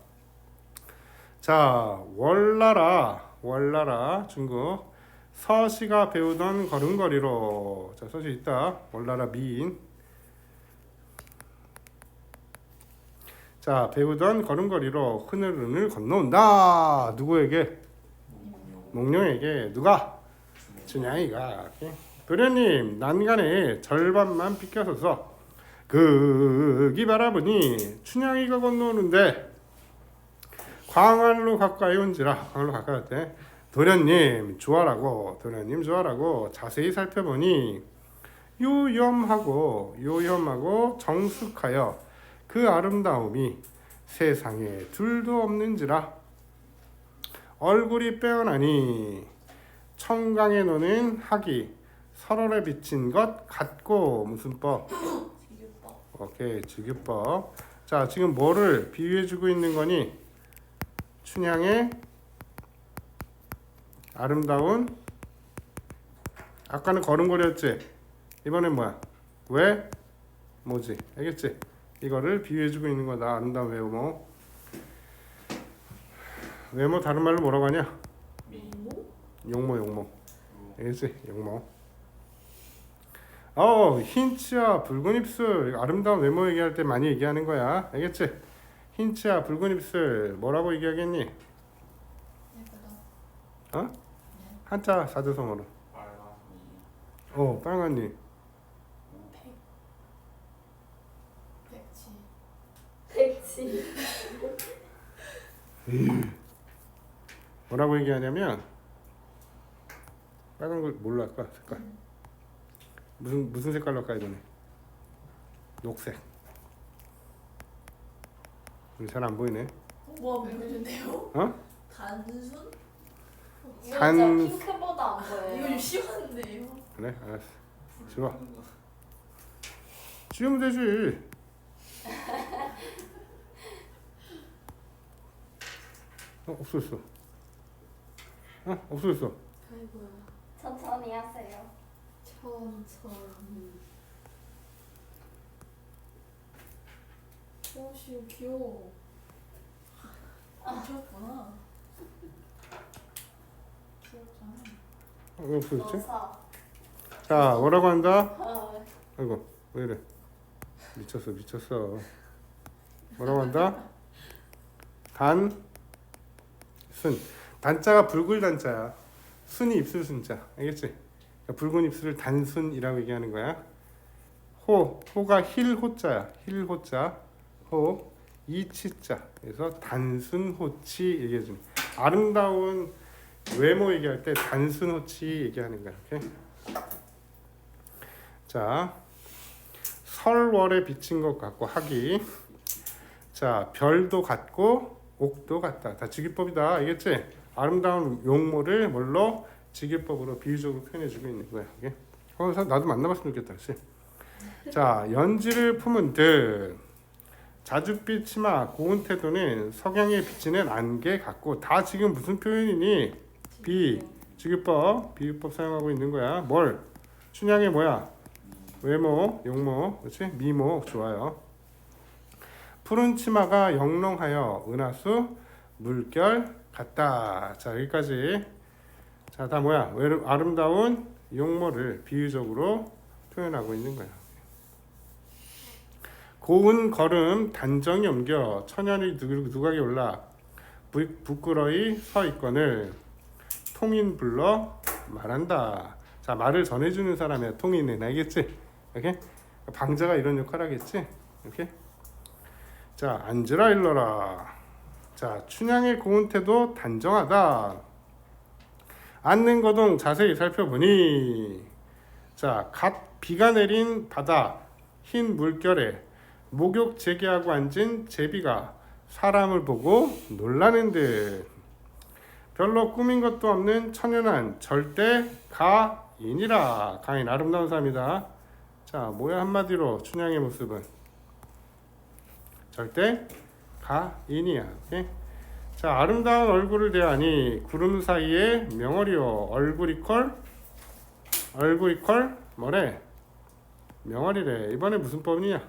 자, 월나라 중국 서시가 배우던 걸음걸이로. 자, 서시 있다. 월나라 미인. 자, 배우던 걸음걸이로 하늘을 건너온다. 누구에게? 몽룡에게. 누가? 춘향이가. 도련님, 난간에 절반만 비켜서서 거기 바라보니 춘향이가 건너오는데 광안로 가까이 온지라. 광안로 가까이 왔대. 도련님 좋아라고 자세히 살펴보니 요염하고 정숙하여 그 아름다움이 세상에 둘도 없는지라. 얼굴이 빼어나니 청강에 노는 학이 설월에 비친 것 같고. 무슨 법? 지규법. 오케이, 지규법. 자, 지금 뭐를 비유해주고 있는 거니? 춘향의 아름다운, 아까는 걸음걸이였지? 이번엔 뭐야? 왜? 뭐지? 알겠지? 이거를 비유해주고 있는 거다. 아름다운 외모. 외모 다른 말로 뭐라고 하냐? 용모. 알겠지? 용모. 흰 치아 붉은 입술. 아름다운 외모 얘기할 때 많이 얘기하는 거야. 알겠지? 흰 치아 붉은 입술 뭐라고 얘기하겠니? 예쁘다. 한자 사조성어로. 빨간이 빨간 니. 백치. 뭐라고 얘기하냐면 빨간 걸 뭘로 할까? 색깔. 무슨 색깔로 할까 이번에? 녹색. 잘 안 보이네. 뭐가 보이는데요? 단순? 이거 단- 진짜 핑크보다 안 이거 보여요. 좀 심한데요? 그래, 알았어. 불을 좋아. 끄는 거. 지우면 되지. 없어졌어. 없어졌어. 아이고야. 천천히 하세요. 천천히. 오씨 귀여워. 귀엽구나. 귀엽잖아. 왜 없어졌지? 넣어서. 자, 뭐라고 한다? 아, 아이고, 왜 이래? 미쳤어. 뭐라고 한다? 단순. 단자가 붉을 단자야. 순이 입술 순자. 알겠지? 그러니까 붉은 입술을 단순이라고 얘기하는 거야. 호가 힐호자야. 힐호자. 호. 이치자. 그래서 단순호치 얘기해주는. 아름다운 외모 얘기할 때 단순호치 얘기하는 거야. 이렇게. 자, 설월에 비친 것 같고 학이. 자, 별도 같고 옥도 같다. 다 직유법이다. 알겠지? 아름다운 용모를 뭘로? 직유법으로 비유적으로 표현해주고 있는 거야. 이게. 나도 만나봤으면 좋겠다. 그치? 자, 연지를 품은 듯 자줏빛 치마 고운 태도는 석양에 비치는 안개 같고. 다 지금 무슨 표현이니? 직유법, 비유법 사용하고 있는 거야. 뭘? 춘향의 뭐야? 외모, 용모, 그렇지? 미모, 좋아요. 푸른 치마가 영롱하여 은하수 물결 같다. 자 여기까지. 자 다 뭐야? 아름다운 용모를 비유적으로 표현하고 있는 거야. 고운 걸음 단정히 옮겨 천연이 누각이 올라 부끄러이 서 있거늘 통인 불러 말한다. 자 말을 전해주는 사람이야. 통인은 알겠지? 이렇게 방자가 이런 역할 하겠지? 이렇게. 자 앉으라 일러라. 자 춘향의 고운 태도 단정하다. 앉는 거동 자세히 살펴보니 자 갓 비가 내린 바다 흰 물결에 목욕 재개하고 앉은 제비가 사람을 보고 놀라는 듯 별로 꾸민 것도 없는 천연한 절대 가인이라. 가인 아름다운 사람이다. 자 뭐야 한마디로 춘향의 모습은 절대 가인이야. 오케이? 자 아름다운 얼굴을 대하니 구름 사이에 명월이요 얼굴이 컬 뭐래 명월이래. 이번에 무슨 법이냐?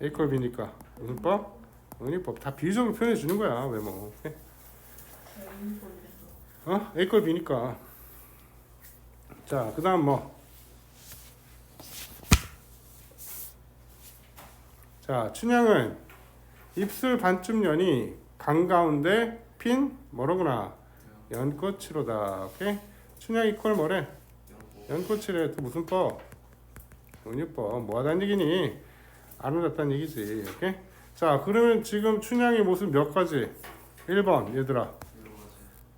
A컬 B니까 무슨 법? 은유법. 다 비유적으로 표현해 주는 거야. 외모. 오케이? A컬 B니까. 자 그 다음 뭐 자 춘향은 입술 반쯤 연이 강 가운데 핀 뭐로구나 연꽃이로다. 오케이? 춘향 이퀄 뭐래? 연꽃이래. 또 무슨 법? 은유법. 뭐하다는 얘기니? 아름답다는 얘기지. 오케이? 자 그러면 지금 춘향의 모습 몇 가지? 1번 얘들아.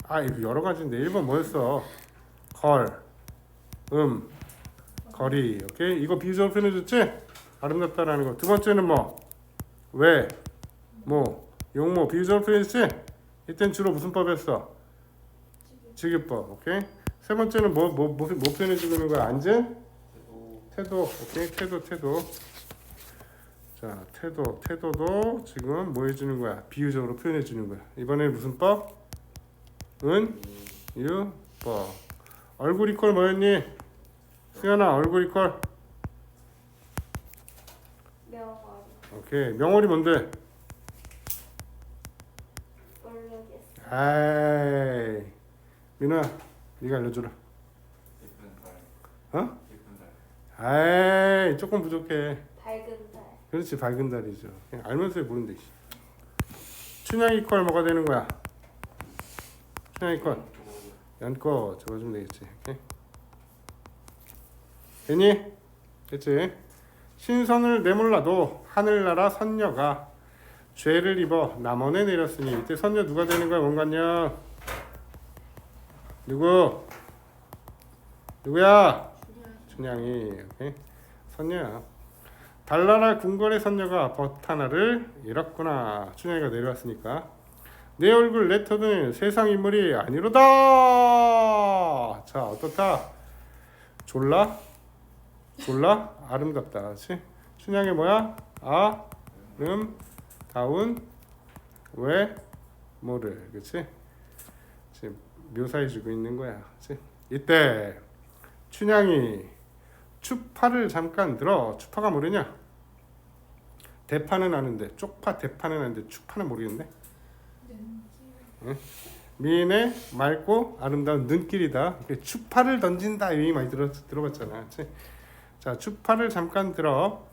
아 이거 여러 가지인데 1번 뭐였어? 거리. 오케이? 이거 비주얼 표현해줬지? 아름답다라는 거. 두 번째는 뭐? 왜? 뭐? 용모. 비주얼 표현했지? 이땐 주로 무슨 법 했어? 직유법. 오케이? 세 번째는 뭐 표현해주고 있는 거야? 앉은? 태도. 오케이? 태도. 자, 태도도 지금 뭐 해주는 거야? 비유적으로 표현해주는 거야. 이번에 무슨 법? 유법. 얼굴 이퀄 뭐였니? 수연아, 얼굴 이퀄. 명월이. 오케이. 명월이 뭔데? 모르겠어. 아이. 민호야, 네가 알려줘라. 예쁜 달. 어? 예쁜 달. 아이, 조금 부족해. 밝은 달. 그렇지, 밝은 달이죠. 그냥 알면서 모른대. 춘향 이퀄 뭐가 되는 거야? 춘향 이퀄. 연꽃 적어주면 되겠지. 오케이? 됐니? 됐지? 신선을 내몰라도 하늘나라 선녀가 죄를 입어 남원에 내렸으니 이때 선녀 누가 되는 거야? 뭔가냐? 누구야? 춘향이. 오케이? 선녀야. 달나라 궁궐의 선녀가 벗 하나를 잃었구나. 춘향이가 내려왔으니까. 내 얼굴 내 터는 세상 인물이 아니로다. 자 어떻다? 졸라 아름답다. 그렇지? 춘향이 뭐야? 아름다운 외모를. 그렇지? 지금 묘사해주고 있는 거야. 그렇지? 이때 춘향이 추파를 잠깐 들어. 추파가 모르냐? 대파는 아는데 쪽파 대파는 아는데 추파는 모르겠네. 응? 미인의 맑고 아름다운 눈길이다. 추파를 던진다. 이 얘기 많이 들어봤잖아. 그치? 자 추파를 잠깐 들어.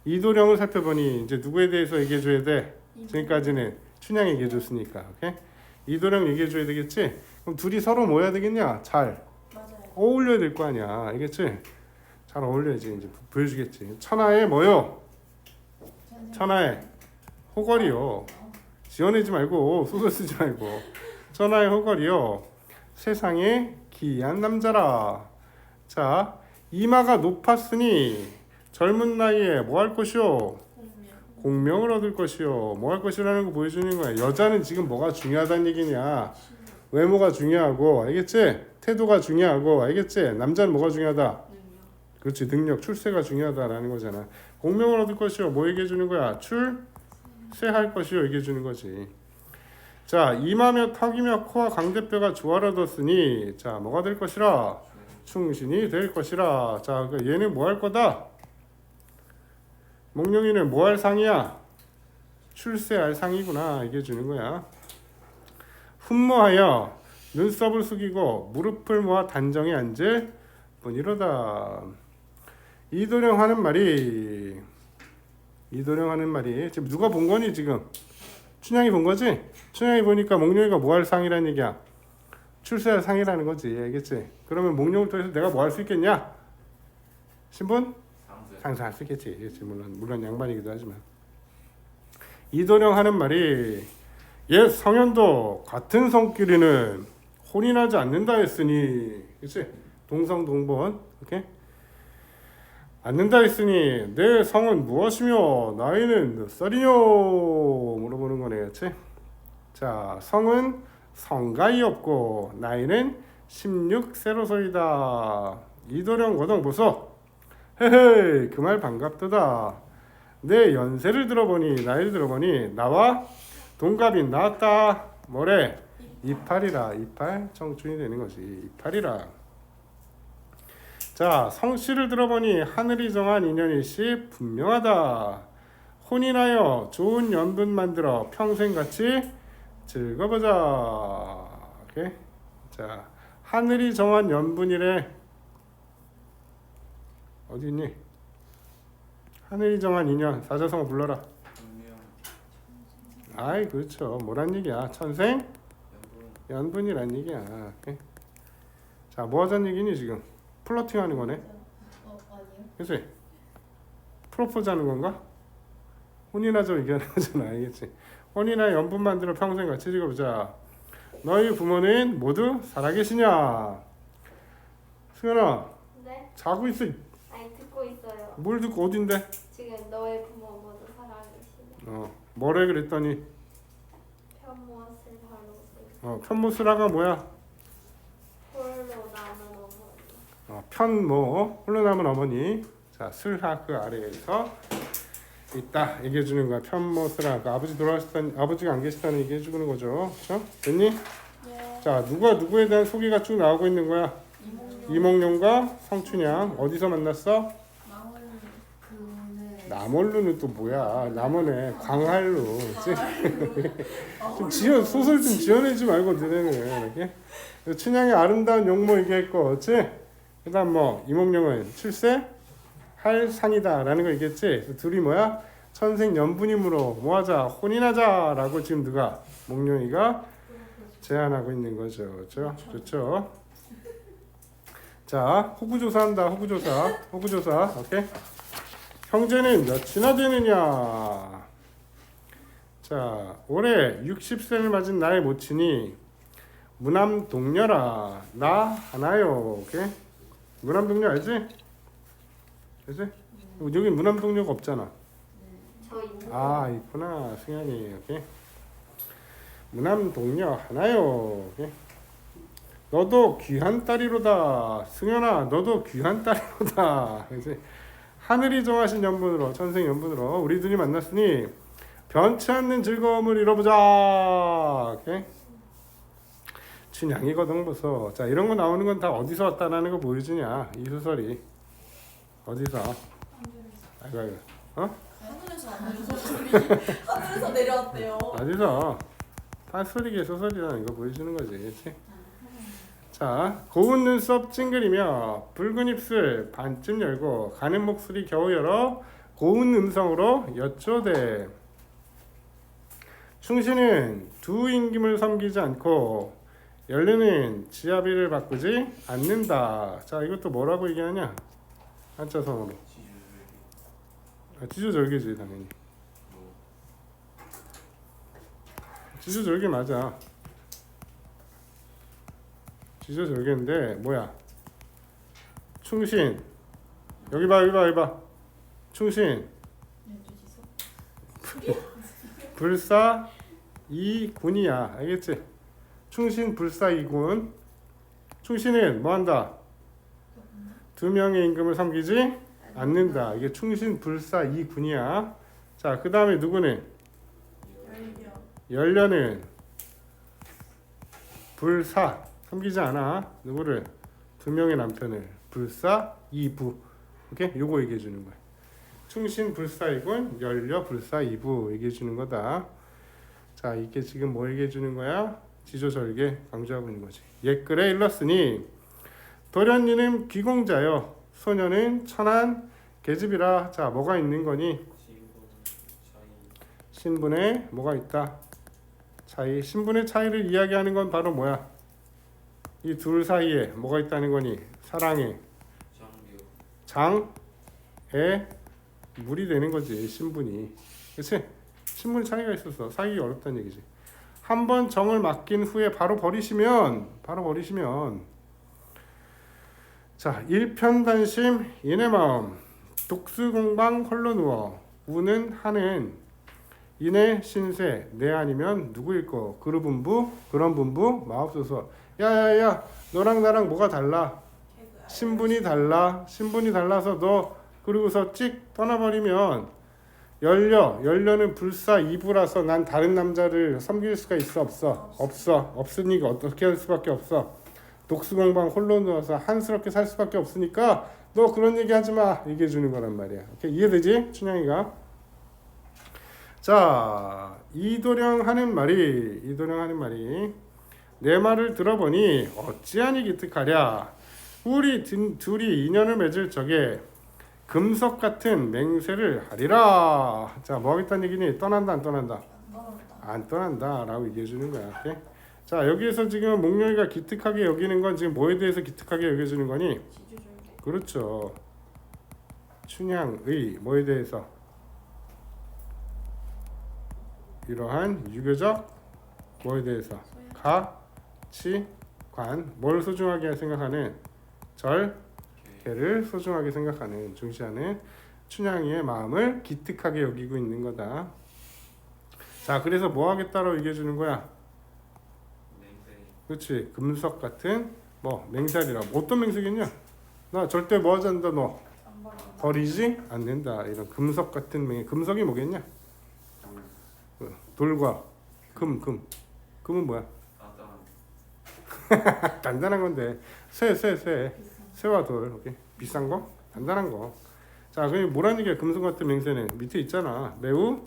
이도령을 살펴보니 이제 누구에 대해서 얘기해줘야 돼? 지금까지는 춘향 얘기해줬으니까. 오케이? 이도령 얘기해줘야 되겠지? 그럼 둘이 서로 뭐 해야 되겠냐? 잘 맞아요. 어울려야 될 거 아니야. 알겠지? 잘 어울려야지. 이제 보여주겠지. 천하의 뭐요? 천하의 호걸이요. 지어내지 말고 소설 쓰지 말고. 천하의 호걸이요. 세상에 기이한 남자라. 자 이마가 높았으니 젊은 나이에 뭐 할 것이요? 공명을 얻을 것이요. 뭐 할 것이라는 거 보여주는 거야. 여자는 지금 뭐가 중요하다는 얘기냐? 외모가 중요하고 알겠지? 태도가 중요하고 알겠지? 남자는 뭐가 중요하다? 그렇지. 능력, 출세가 중요하다라는 거잖아. 공명을 얻을 것이요. 뭐 얘기해 주는 거야? 출세할 것이요. 얘기해 주는 거지. 자, 이마며 턱이며 코와 광대뼈가 조화로웠으니 자, 뭐가 될 것이라? 충신이 될 것이라. 자, 얘는 뭐 할 거다? 몽룡이는 뭐 할 상이야? 출세할 상이구나 얘기해 주는 거야. 훈모하여 눈썹을 숙이고 무릎을 모아 단정히 앉을 뿐이로다. 이도령 하는 말이 지금 누가 본 거니 지금? 춘향이 본 거지? 춘향이 보니까 목룡이가 뭐 할 상이라는 얘기야. 출세할 상이라는 거지. 알겠지? 그러면 목룡을 통해서 내가 뭐 할 수 있겠냐? 신분? 상사할 수 있겠지. 알겠지? 물론 양반이기도 하지만. 이도령 하는 말이 옛 성현도 같은 성끼리는 혼인하지 않는다 했으니, 그치? 동성동본, 오케이? 않는다 했으니 내 성은 무엇이며 나이는 몇 살이뇨? 물어보는 거네, 그치? 자, 성은 성가이 없고 나이는 16세로소이다. 이도령 거동 보소. 헤헤, 그 말 반갑도다. 내 연세를 들어보니 나이를 들어보니 나와 동갑이 나왔다. 뭐래? 이팔이라. 이팔 청춘이 되는 거지. 이팔이라. 자, 성씨를 들어보니 하늘이 정한 인연일시 분명하다. 혼인하여 좋은 연분 만들어 평생같이 즐거보자. 오케이? 자, 하늘이 정한 연분이래. 어디 있니? 하늘이 정한 인연. 사자성어 불러라. 아이, 그렇죠. 뭐란 얘기야? 천생 연분이란 얘기야. 오케이? 자, 뭐 하자는 얘기니 지금? 플러팅 하는 거네. 아니요. 그치? 프로포즈 하는 건가? 혼인하자고 얘기하는 거잖아. 알겠지? 혼인하여 연분 만들어 평생 같이 즐거보자. 너희 부모는 모두 살아계시냐? 승현아, 네? 자고 있어. 아니 듣고 있어요. 뭘 듣고 어딘데? 지금 너의 부모 모두 살아계시네. 뭐래 그랬더니 편무엇을 바로 편모스라가 뭐야? 홀로 남은 어머니. 편모 홀로 남은 어머니. 자, 슬하 그 아래에서 있다 얘기해 주는 거야. 편모스라. 그 아버지 돌아가셨다는, 아버지가 안 계시다는 얘기해 주는 거죠. 그렇죠? 됐니? 네. 자, 누가 누구에 대한 소개가 쭉 나오고 있는 거야? 이몽룡과 성춘향. 어디서 만났어? 남원루는 또 뭐야? 남원에 광활루. 좀 소설 좀 지어내지 말고 너네는 이렇게. 춘향의 아름다운 용모 얘기했고, 그렇지? 그다음 뭐 이몽룡은 출세 할 상이다라는 거 얘기했지. 둘이 뭐야? 천생연분이므로 뭐하자? 혼인하자라고 지금 누가? 몽룡이가 제안하고 있는 거죠. 그렇죠? 좋죠? 자, 호구조사한다. 호구조사. 오케이? 형제는 몇이나 되느냐? 자, 올해 60세를 맞은 나의 모친이 무남동녀라. 나 하나요. 오케이? 무남동녀 알지? 알지? 여기 무남동녀가 없잖아. 저 있는. 아, 있구나. 승현이. 오케이? 무남동녀 하나요. 오케이? 너도 귀한 딸이로다. 승현아, 너도 귀한 딸이로다. 그치? 하늘이 정하신 연분으로, 천생 연분으로 우리 둘이 만났으니 변치 않는 즐거움을 이뤄보자. 오케이? 춘향이 거동보소. 자, 이런 거 나오는 건 다 어디서 왔다라는 거 보여주냐? 이 소설이 어디서? 아이고. 하늘에서 안 내려서 하늘에서 내려왔대요. 어디서? 판소리계 소설이라는 거 보여주는 거지. 그치? 자, 고운 눈썹 찡그리며 붉은 입술 반쯤 열고 가는 목소리 겨우 열어 고운 음성으로 여쭈되. 충신은 두 임금을 섬기지 않고 연륜은 지아비를 바꾸지 않는다. 자, 이것도 뭐라고 얘기하냐? 한자성어로. 지조절개지 당연히. 지조절개 맞아. 지조절개인데 뭐야? 충신. 여기 봐. 충신. 불사 이군이야. 알겠지? 충신 불사 이군. 충신은 뭐한다? 두 명의 임금을 섬기지 않는다. 이게 충신 불사 이군이야. 자, 그 다음에 누구는? 연려는 불사 섬기지 않아. 누구를? 두 명의 남편을. 불사 이부. 오케이? 요거 얘기해 주는 거야. 충신 불사이군 연려 불사이부 얘기해 주는 거다. 자, 이게 지금 뭐 얘기해 주는 거야? 지조절개 강조하고 있는 거지. 옛글에 일렀으니 도련님은 귀공자여 소녀는 천한 계집이라. 자, 뭐가 있는 거니? 신분에 뭐가 있다? 차이. 신분의 차이를 이야기하는 건 바로 뭐야? 이 둘 사이에 뭐가 있다는 거니? 사랑의 장에 물이 되는 거지. 신분이. 그렇지? 신분 차이가 있어서 사귀기 어렵다는 얘기지. 한번 정을 맡긴 후에 바로 버리시면 자, 일편단심 인의 마음 독수공방 홀로 누워 우는 하는 인의 신세 내 아니면 누구일 거 그런 분부 마옵소서. 야야야 너랑 나랑 뭐가 달라? 신분이 달라서 너 그러고서 찍 떠나버리면 열려는 불사 이부라서 난 다른 남자를 섬길 수가 있어 없어 없으니까 어떻게 할 수밖에 없어. 독수공방 홀로 누워서 한스럽게 살 수밖에 없으니까 너 그런 얘기 하지 마 얘기해 주는 거란 말이야. 오케이? 이해되지? 춘향이가. 자, 이도령 하는 말이 내 말을 들어보니 어찌하니 기특하랴. 우리 둘이 인연을 맺을 적에 금석 같은 맹세를 하리라. 자, 뭐 하겠다는 얘기니? 떠난다 안 떠난다? 안 떠난다 라고 얘기해 주는 거야. 오케이? 자, 여기에서 지금 목룡이가 기특하게 여기는 건 지금 뭐에 대해서 기특하게 여겨주는 거니? 그렇죠. 춘향의 뭐에 대해서? 이러한 유교적 뭐에 대해서? 가치관. 뭘 소중하게 생각하는? 절개를 소중하게 생각하는, 중시하는 춘향이의 마음을 기특하게 여기고 있는 거다. 자, 그래서 뭐 하겠다고 얘기해 주는 거야? 그렇지. 금석 같은 뭐 맹살이라. 어떤 맹색이냐? 나 절대 뭐 하지 않는다. 너 버리지 않는다. 이런 금석 같은 맹. 금석이 뭐겠냐? 돌과 금은 뭐야? 단단한 건데. 쇠와 돌. 오케이. 비싼 거? 단단한 거. 자, 그럼 뭐라는 얘기야? 금속 같은 맹세는 밑에 있잖아. 매우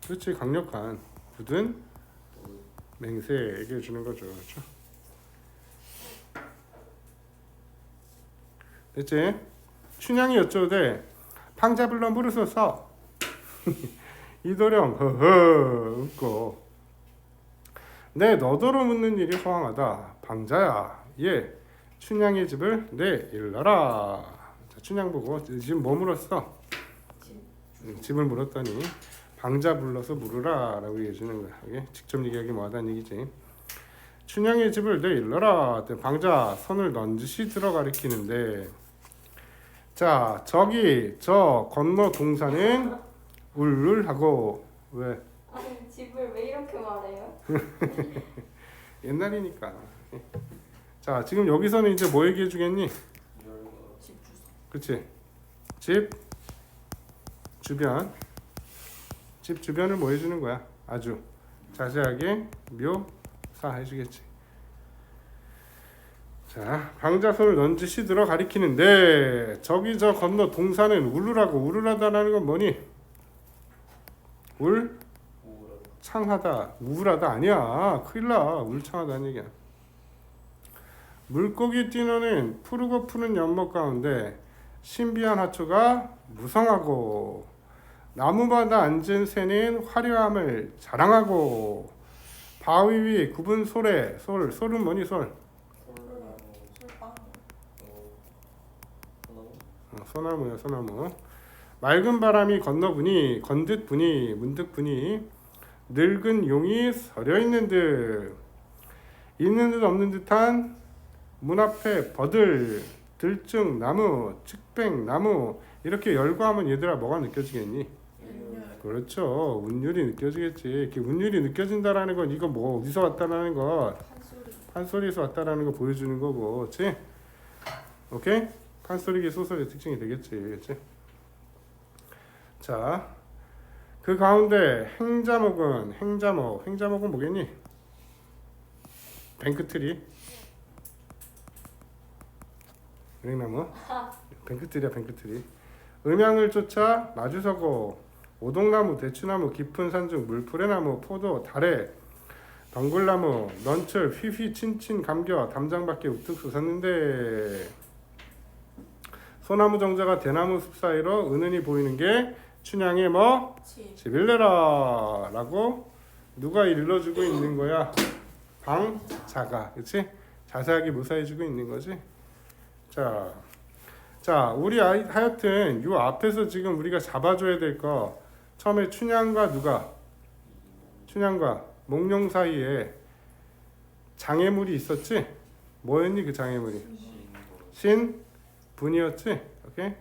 그렇지. 강력한 굳은 맹세 얘기해 주는 거죠. 그렇죠? 됐지? 춘향이 어쩌되 방잡을러 무릇을 써. 이도령 허허 웃고 내 너더러 묻는 일이 허황하다. 방자야 예 춘향의 집을 내 일러라. 자, 춘향 보고 지금 뭐 물었어? 집을 물었더니 방자 불러서 물으라 라고 얘기해 주는 거야. 이게 직접 얘기하기 뭐하다는 얘기지. 춘향의 집을 내 일러라. 방자 손을 넌지시 들어 가리키는데, 자, 저기 저 건너 동산은 울울하고. 왜? 아니 집을 왜 이렇게 말해요? 옛날이니까. 자, 지금 여기서는 이제 뭐 얘기해 주겠니? 그치? 집 주변. 집 주변을 뭐 해주는 거야? 아주 자세하게 묘사해 주겠지. 자, 방자손을 넌지시 들어 가리키는데 저기 저 건너 동산은 울울하고. 울울하다라는 건 뭐니? 창하다. 우울하다 아니야. 큰일 나. 울창하다는 얘기야. 물고기 뛰노는 푸르고 푸른 연못 가운데 신비한 하초가 무성하고 나무마다 앉은 새는 화려함을 자랑하고 바위 위 굽은 솔에 솔은 뭐니? 소나무야 소나무. 맑은 바람이 건듯 부니 문득 부니 늙은 용이 서려 있는 듯 없는 듯한 문 앞에 버들 들증 나무 측백나무 이렇게 열거하면 얘들아 뭐가 느껴지겠니? 그렇죠. 운율이 느껴지겠지. 이렇게 운율이 느껴진다라는 건 이거 뭐 어디서 왔다라는 거 판소리에서 왔다라는 거 보여주는 거고, 그렇지? 오케이? 판소리기 소설의 특징이 되겠지, 그렇지? 자, 그 가운데 행자목은 뭐겠니? 뱅크트리, 은행나무, 뱅크트리야 뱅크트리. 음양을 쫓아 마주서고 오동나무, 대추나무, 깊은 산중, 물푸레나무, 포도, 다래, 덩굴나무, 넌철, 휘휘, 친친, 감겨, 담장밖에 우뚝 솟았는데 소나무 정자가 대나무 숲 사이로 은은히 보이는 게 춘향의 뭐? 집일래라 라고 누가 일러주고 있는 거야? 방자가. 그치? 자세하게 묘사해주고 있는 거지. 자 우리 하여튼 요 앞에서 지금 우리가 잡아줘야 될 거 처음에 춘향과 몽룡 사이에 장애물이 있었지? 뭐였니 그 장애물이? 신분이었지? 오케이?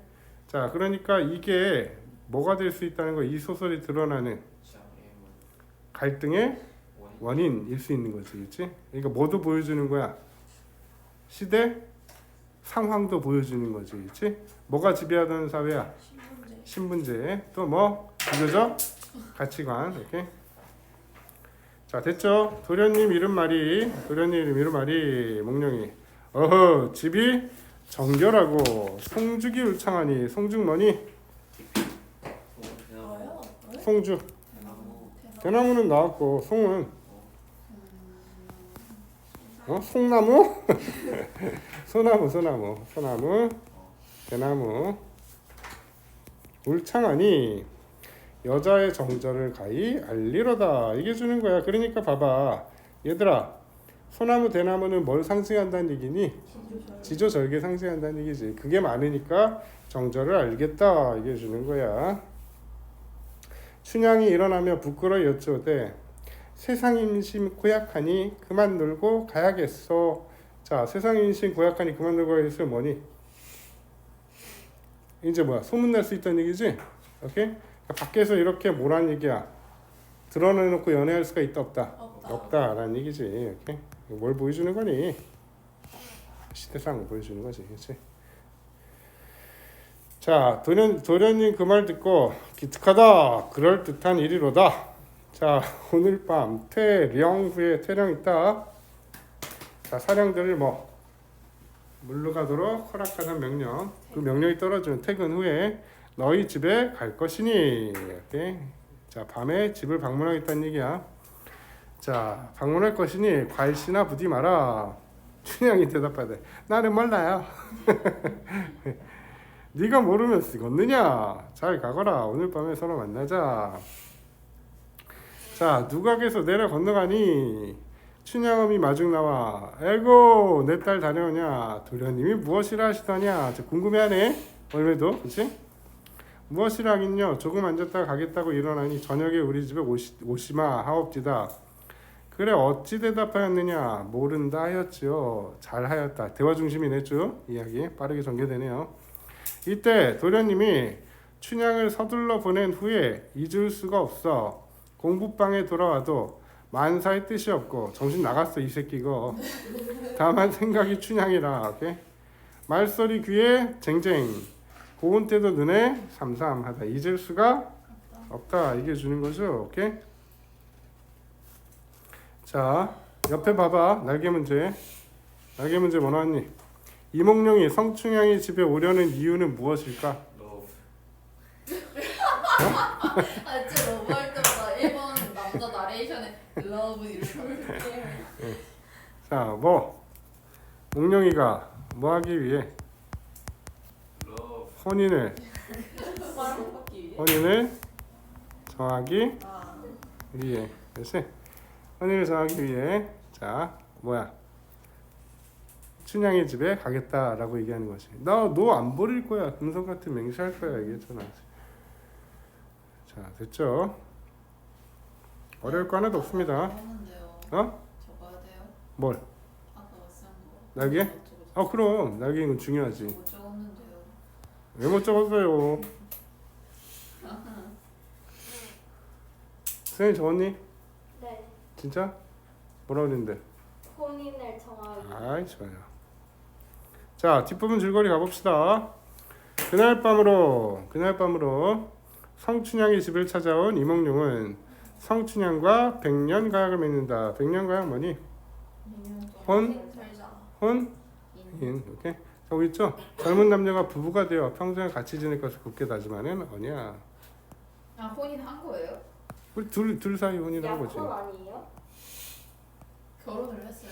자 그러니까 이게 뭐가 될 수 있다는 거 이 소설이 드러나는 갈등의 원인일 수 있는 거지, 그렇지? 그러니까 뭐도 보여주는 거야? 시대 상황도 보여주는 거지, 그렇지? 뭐가 지배하던 사회야? 신분제. 또 뭐? 비교적 가치관. 이렇게. 자 됐죠? 도련님 이름 말이 몽룡이. 어허 집이 정결하고 송죽이 울창하니 송죽 뭐니? 뭐요? 송죽. 대나무는 나왔고 송은 송나무? 소나무 대나무 울창하니 여자의 정절을 가히 알리로다 이게 주는 거야. 그러니까 봐봐 얘들아 소나무 대나무는 뭘 상징한다는 얘기니? 지조절개 상징한다는 얘기지. 그게 많으니까 정절을 알겠다 이게 주는 거야. 춘향이 일어나며 부끄러이 여쭈오되 세상 임신 고약하니 그만 놀고 가야겠소. 자 세상 임신 고약하니 그만 놀고 가야겠어 뭐니? 이제 뭐야 소문날 수 있다는 얘기지. 오케이? 그러니까 밖에서 이렇게 뭐라는 얘기야? 드러내놓고 연애할 수가 있다 없다? 없다라는 얘기지. 오케이? 뭘 보여주는 거니? 시대상 보여주는 거지, 그렇지? 자 도련님 그 말 듣고 기특하다 그럴 듯한 일이로다. 자 오늘 밤 태령 태령 있다. 자 사령들을 뭐 물러가도록 허락하는 명령. 그 명령이 떨어지는 퇴근 후에 너희 집에 갈 것이니. 이렇게. 자 밤에 집을 방문하겠다는 얘기야. 자 방문할 것이니 괄시나 부디 마라. 춘향이 대답하되 나는 몰라요. 네가 모르면 쓰겄느냐. 잘 가거라. 오늘 밤에 서로 만나자. 자 누각에서 내려 건너가니 춘향엄이 마중 나와 에고 내 딸 다녀오냐. 도련님이 무엇이라 하시더냐. 궁금해하네 올매도. 그치? 무엇이라 하긴요. 조금 앉았다가 가겠다고 일어나니 저녁에 우리 집에 오시마 하옵지다. 그래 어찌 대답하였느냐. 모른다 하였지요. 잘하였다. 대화 중심이네 쭉 이야기 빠르게 전개되네요. 이때 도련님이 춘향을 서둘러 보낸 후에 잊을 수가 없어. 공부방에 돌아와도 만사의 뜻이 없고 정신 나갔어 이 새끼 이거. 다만 생각이 춘향이라. 오케이? 말소리 귀에 쟁쟁 고운 때도 눈에 삼삼하다. 잊을 수가 없다 이게 주는 거죠. 오케이? 자 옆에 봐봐. 날개 문제 뭐 나왔니? 이몽룡이 성춘향이 집에 오려는 이유는 무엇일까? 아 진짜 러브 할 때마다 1번 남자 나레이션에 러브 이렇게 자, 뭐 몽룡이가 뭐 하기 위해? 혼인을 정하기 위해. 그렇지? 혼인을 정하기 위해. 자, 뭐야? 춘향이 집에 가겠다라고 얘기하는 거지. 나 너 안 버릴 거야. 금성 같은 맹세할 거야 얘기했잖아. 자, 됐죠? 어려울 거 하나도 없습니다. 어? 적어야 돼요? 뭘? 아까 쓴 거. 날개? 그럼 날개 이건 중요하지. 못 적었는데요. 왜 못 적었어요? 선생님 적었니? 네. 진짜? 뭐라 그랬는데? 혼인을 정하기. 아이 좋아요. 자 뒷부분 줄거리 가봅시다. 그날 밤으로 성춘향의 집을 찾아온 이몽룡은 성춘향과 백년 가약을 맺는다. 백년 가약 뭐니? 혼? 인. 오케이. 저기 있죠? 젊은 남녀가 부부가 되어 평생 같이 지낼 것을 굳게 다짐하는 언이야. 아 혼인한 거예요? 우리 둘 사이 혼이라는 거지. 약혼 아니에요? 결혼을 했어요?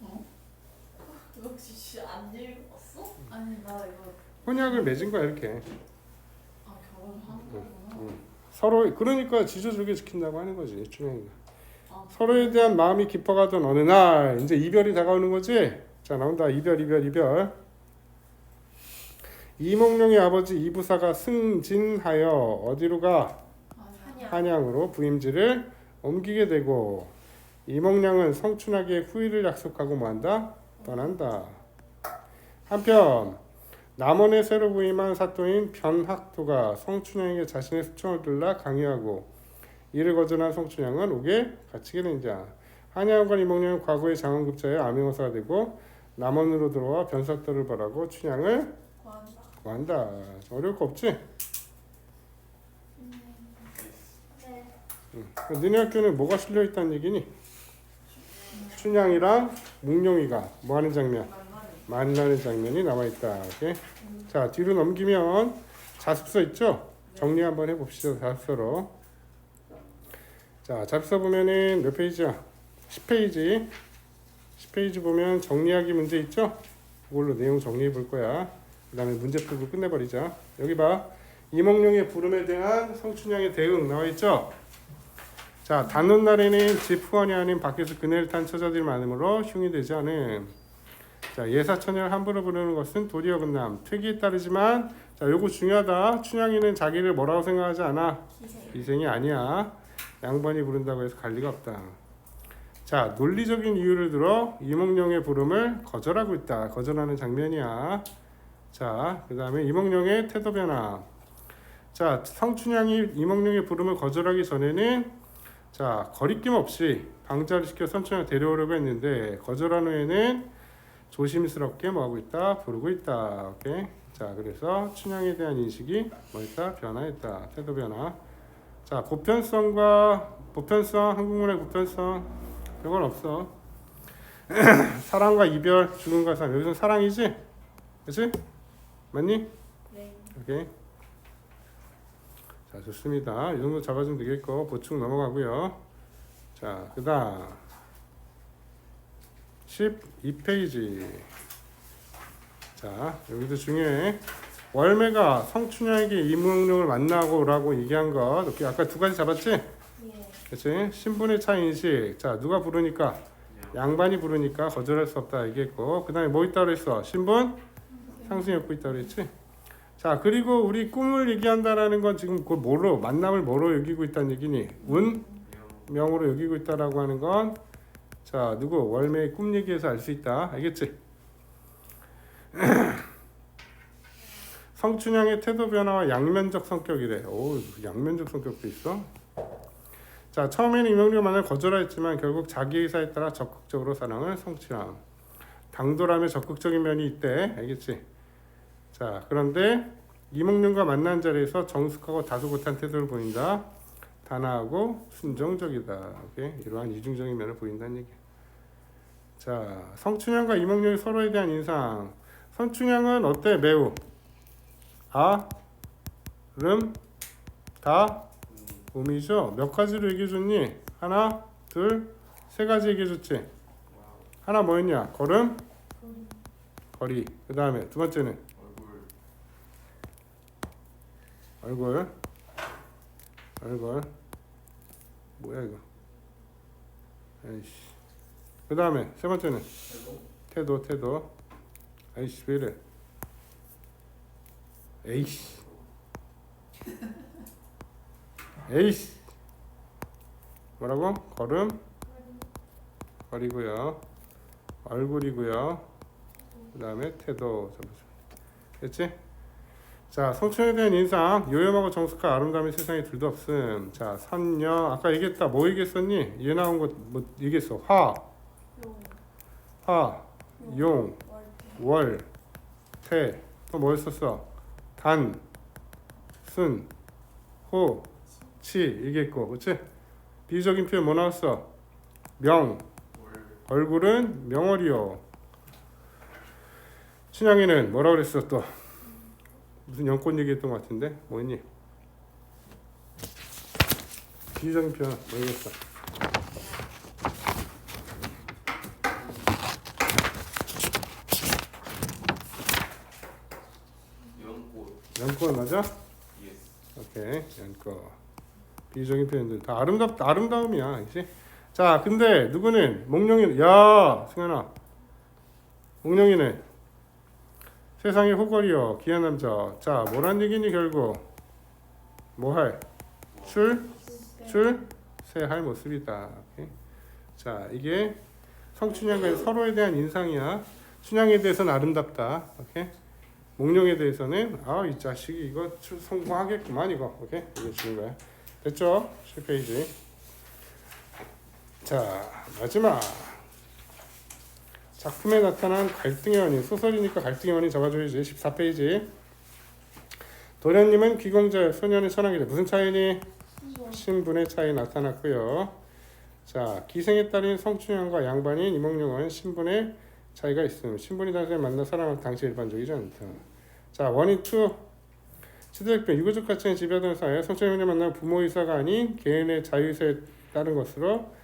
어? 역시 안 읽었어? 아니 나 이거 혼약을 맺은 거야 이렇게. 아 결혼을 한 거구나. 서로 그러니까 지조족에 지킨다고 하는 거지 춘향이가. 아, 서로에 대한 마음이 깊어가던 어느 날 이제 이별이 다가오는 거지. 자 나온다. 이별. 이몽룡의 아버지 이부사가 승진하여 어디로 가? 아니야. 한양으로 부임지를 옮기게 되고 이몽룡은 성춘하게 후일을 약속하고 뭐한다? 떠난다. 한편 남원에 새로 부임한 사또인 변학도가 성춘향에게 자신의 수청을 들라 강요하고 이를 거절한 성춘향은 옥에 갇히게 된다. 한양과 이몽룡은 과거의 장원급자의 암행어사가 되고 남원으로 들어와 변삭도를 벌하고 춘향을 구한다. 구한다. 어려울 거 없지? 네. 너네 학교는 뭐가 실려있다는 얘기니? 춘향이랑 몽룡이가 뭐하는 장면? 만나는 장면이 남아있다. 오케이? 자 뒤로 넘기면 자습서 있죠? 정리 한번 해봅시다. 자습서로. 자 자습서 보면은 몇 페이지야? 10페이지. 10페이지 보면 정리하기 문제 있죠? 그걸로 내용 정리해 볼 거야. 그 다음에 문제 풀고 끝내버리자. 여기 봐. 이몽룡의 부름에 대한 성춘향의 대응 나와있죠? 자 단오날에는 집 후원이 아닌 밖에서 그네를 탄 처자들이 많으므로 흉이 되지 않은. 자 예사처녀를 함부로 부르는 것은 도리 어긋남 퇴기에 따르지만 자 요거 중요하다. 춘향이는 자기를 뭐라고 생각하지 않아. 기생이 아니야. 양반이 부른다고 해서 갈 리가 없다. 자 논리적인 이유를 들어 이몽룡의 부름을 거절하고 있다. 거절하는 장면이야. 자 그 다음에 이몽룡의 태도 변화. 자 성춘향이 이몽룡의 부름을 거절하기 전에는 자 거리낌 없이 방자를 시켜 성춘향을 데려오려고 했는데 거절한 후에는 조심스럽게 뭐하고 있다? 부르고 있다. 오케이? 자 그래서 춘향에 대한 인식이 뭐였다? 변화했다. 태도 변화. 자 보편성 한국문의 보편성 그건 없어. 사랑과 이별 죽음과 삶 여기서 사랑이지? 그치? 맞니? 네. 오케이. 자 좋습니다. 이 정도 잡아주면 되겠고 보충 넘어가고요. 자 그다음 12페이지. 자 여기도 중요해. 월매가 성춘향에게 이몽룡을 만나고라고 얘기한 것 이렇게 아까 두 가지 잡았지? 예. 그치? 신분의 차이 인식. 자 누가 부르니까? 양반이 부르니까 거절할 수 없다 얘기했고 그 다음에 뭐 있다고 했어? 신분? 상승욕구 있다고 했지? 자 그리고 우리 꿈을 얘기한다라는 건 지금 그걸 뭐로 만남을 뭐로 여기고 있다는 얘기니? 운명으로 여기고 있다라고 하는 건 자 누구? 월매의 꿈 얘기해서 알 수 있다. 알겠지? 성춘향의 태도 변화와 양면적 성격이래. 오 양면적 성격도 있어? 자 처음에는 이몽룡을 만나 거절했지만 결국 자기 의사에 따라 적극적으로 사랑을 성취함. 당돌하며 적극적인 면이 있대. 알겠지? 자 그런데 이몽룡과 만난 자리에서 정숙하고 다소곳한 태도를 보인다. 단아하고 순정적이다. 오케이? 이러한 이중적인 면을 보인다는 얘기. 자 성춘향과 이몽룡이 서로에 대한 인상. 성춘향은 어때? 매우 음이죠. 몇 가지로 얘기해줬니? 하나, 둘, 세 가지 얘기해줬지. 하나 뭐였냐? 걸음, 거리. 그 다음에 두 번째는 얼굴. 뭐야 이거? 아이씨. 그 다음에 세 번째는 태도. 아이씨 왜 이래? 에이씨. 뭐라고? 걸음, 거리고요. 얼굴이고요. 그 다음에 태도. 됐지? 자 성춘에 대한 인상. 요염하고 정숙한 아름다움이 세상에 둘도 없음. 자 선녀. 아까 얘기했다. 뭐 얘기했었니? 얘 나온 거 뭐 얘기했어? 용, 월, 태. 또 뭐 했었어? 단, 순, 호, 치 얘기했고, 그치? 비유적인 표현 뭐 나왔어? 명, 얼굴은 명월이요. 춘향이는 뭐라 그랬어 또? 무슨 연꽃 얘기했던 것 같은데 뭐니? 비유적인 표현 뭐 얘기했어? 연꽃. 연꽃 맞아? 예스. 오케이 연꽃. 비유적인 표현들 다 아름다움이야, 그렇지? 자, 근데 누구는 몽룡이 야 승현아, 몽룡이는 세상의 호걸이여 귀한 남자. 자, 뭐란 얘기니 결국 뭐할 출세할 모습이다. 오케이? 자, 이게 성춘향과 서로에 대한 인상이야. 춘향에 대해서는 아름답다. 오케이? 몽룡에 대해서는 아, 이 자식이 이거 성공하겠구만 이거. 오케이? 이거 주는 거야. 됐죠? 7페이지. 자, 마지막 작품에 나타난 갈등의 원인. 소설이니까 갈등의 원인 적어줘야지. 14페이지. 도련님은 귀공자, 소년은 천황이다. 무슨 차이니? 신분의 차이 나타났고요. 자, 기생에 따른 성춘향과 양반인 이몽룡은 신분의 차이가 있음. 신분이 당시에 만나 사랑한 당시 일반적이지 않다. 자, 원인 2. 시대적변 유교적 가치는 지배하던 사회 성춘향을 만난 부모의사가 아닌 개인의 자유의사에 따른 것으로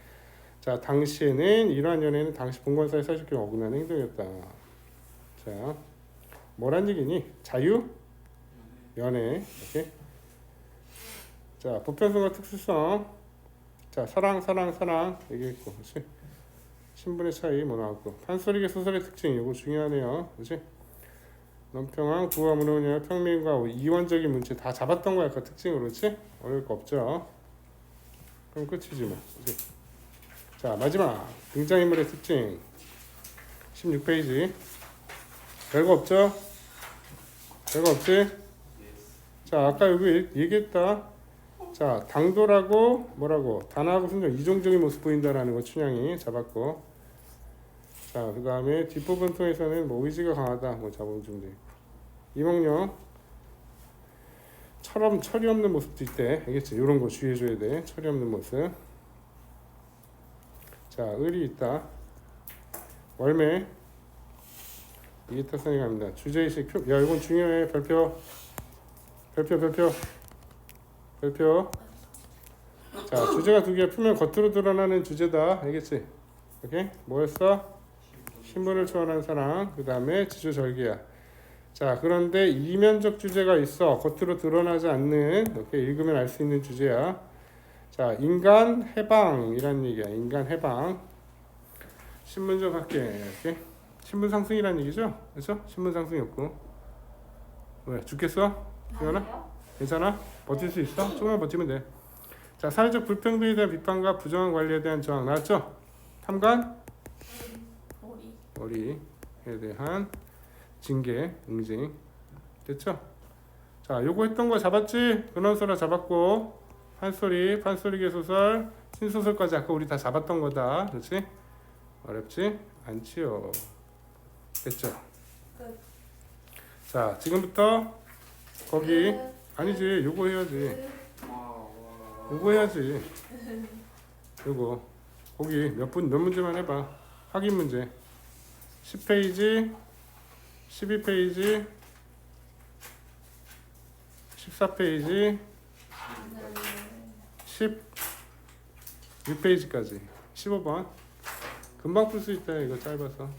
자, 당시에는 이러한 연애는 당시 봉건사의 사실규에 어긋나는 행동이었다. 자, 뭐란 얘기니? 자유? 연애. 오케이. 자, 보편성과 특수성. 자, 사랑 얘기했고, 그렇지? 신분의 차이 뭐 나왔고, 판소리계 소설의 특징 이거 중요하네요, 그렇지? 논평왕, 부와 문호냐, 평민과 이원적인 문체 다 잡았던 거야, 그 특징으로, 그렇지? 어려울 거 없죠. 그럼 끝이지 뭐, 그렇지? 자, 마지막 등장인물의 특징 16페이지. 별거 없죠? 별거 없지? 자, 아까 여기 얘기했다. 자, 당돌하고 뭐라고? 단아하고 순정 이종적인 모습 보인다라는 거 춘향이 잡았고. 자, 그 다음에 뒷부분 통해서는 뭐 의지가 강하다. 뭐 자본중대. 이몽룡 철이 없는 모습도 있대. 알겠지? 이런 거 주의해줘야 돼. 철이 없는 모습. 자, 을이 있다. 월매. 이게 타선이 갑니다. 주제의식. 야, 이건 중요해. 별표. 자, 주제가 두 개야. 표면 겉으로 드러나는 주제다. 알겠지? 오케이? 뭐였어? 신분을 초월한 사랑. 그 다음에 지조절기야. 자, 그런데 이면적 주제가 있어. 겉으로 드러나지 않는. 오케이? 읽으면 알 수 있는 주제야. 자, 인간 해방이란 얘기야. 인간 해방. 신분적 학계. 오케이? 신분 상승이란 얘기죠? 그렇죠? 신분 상승이 없고. 왜? 죽겠어? 승현아? 아니요? 괜찮아? 버틸 수 있어? 조금만 버티면 돼. 자, 사회적 불평등에 대한 비판과 부정한 관리에 대한 저항 나왔죠? 탐관? 머리에 대한 징계, 응징. 됐죠? 자, 요거 했던 거 잡았지? 근원소라 잡았고, 판소리계 소설, 신소설까지 아까 우리 다 잡았던 거다. 그렇지? 어렵지? 않지요. 됐죠? 끝. 자, 지금부터 거기 끝. 아니지, 요거 해야지. 와. 요거 해야지. 요거 거기 몇 문제만 해봐. 확인 문제. 10페이지, 12페이지, 14페이지, 16페이지까지 15번. 금방 풀 수 있다. 이거 짧아서.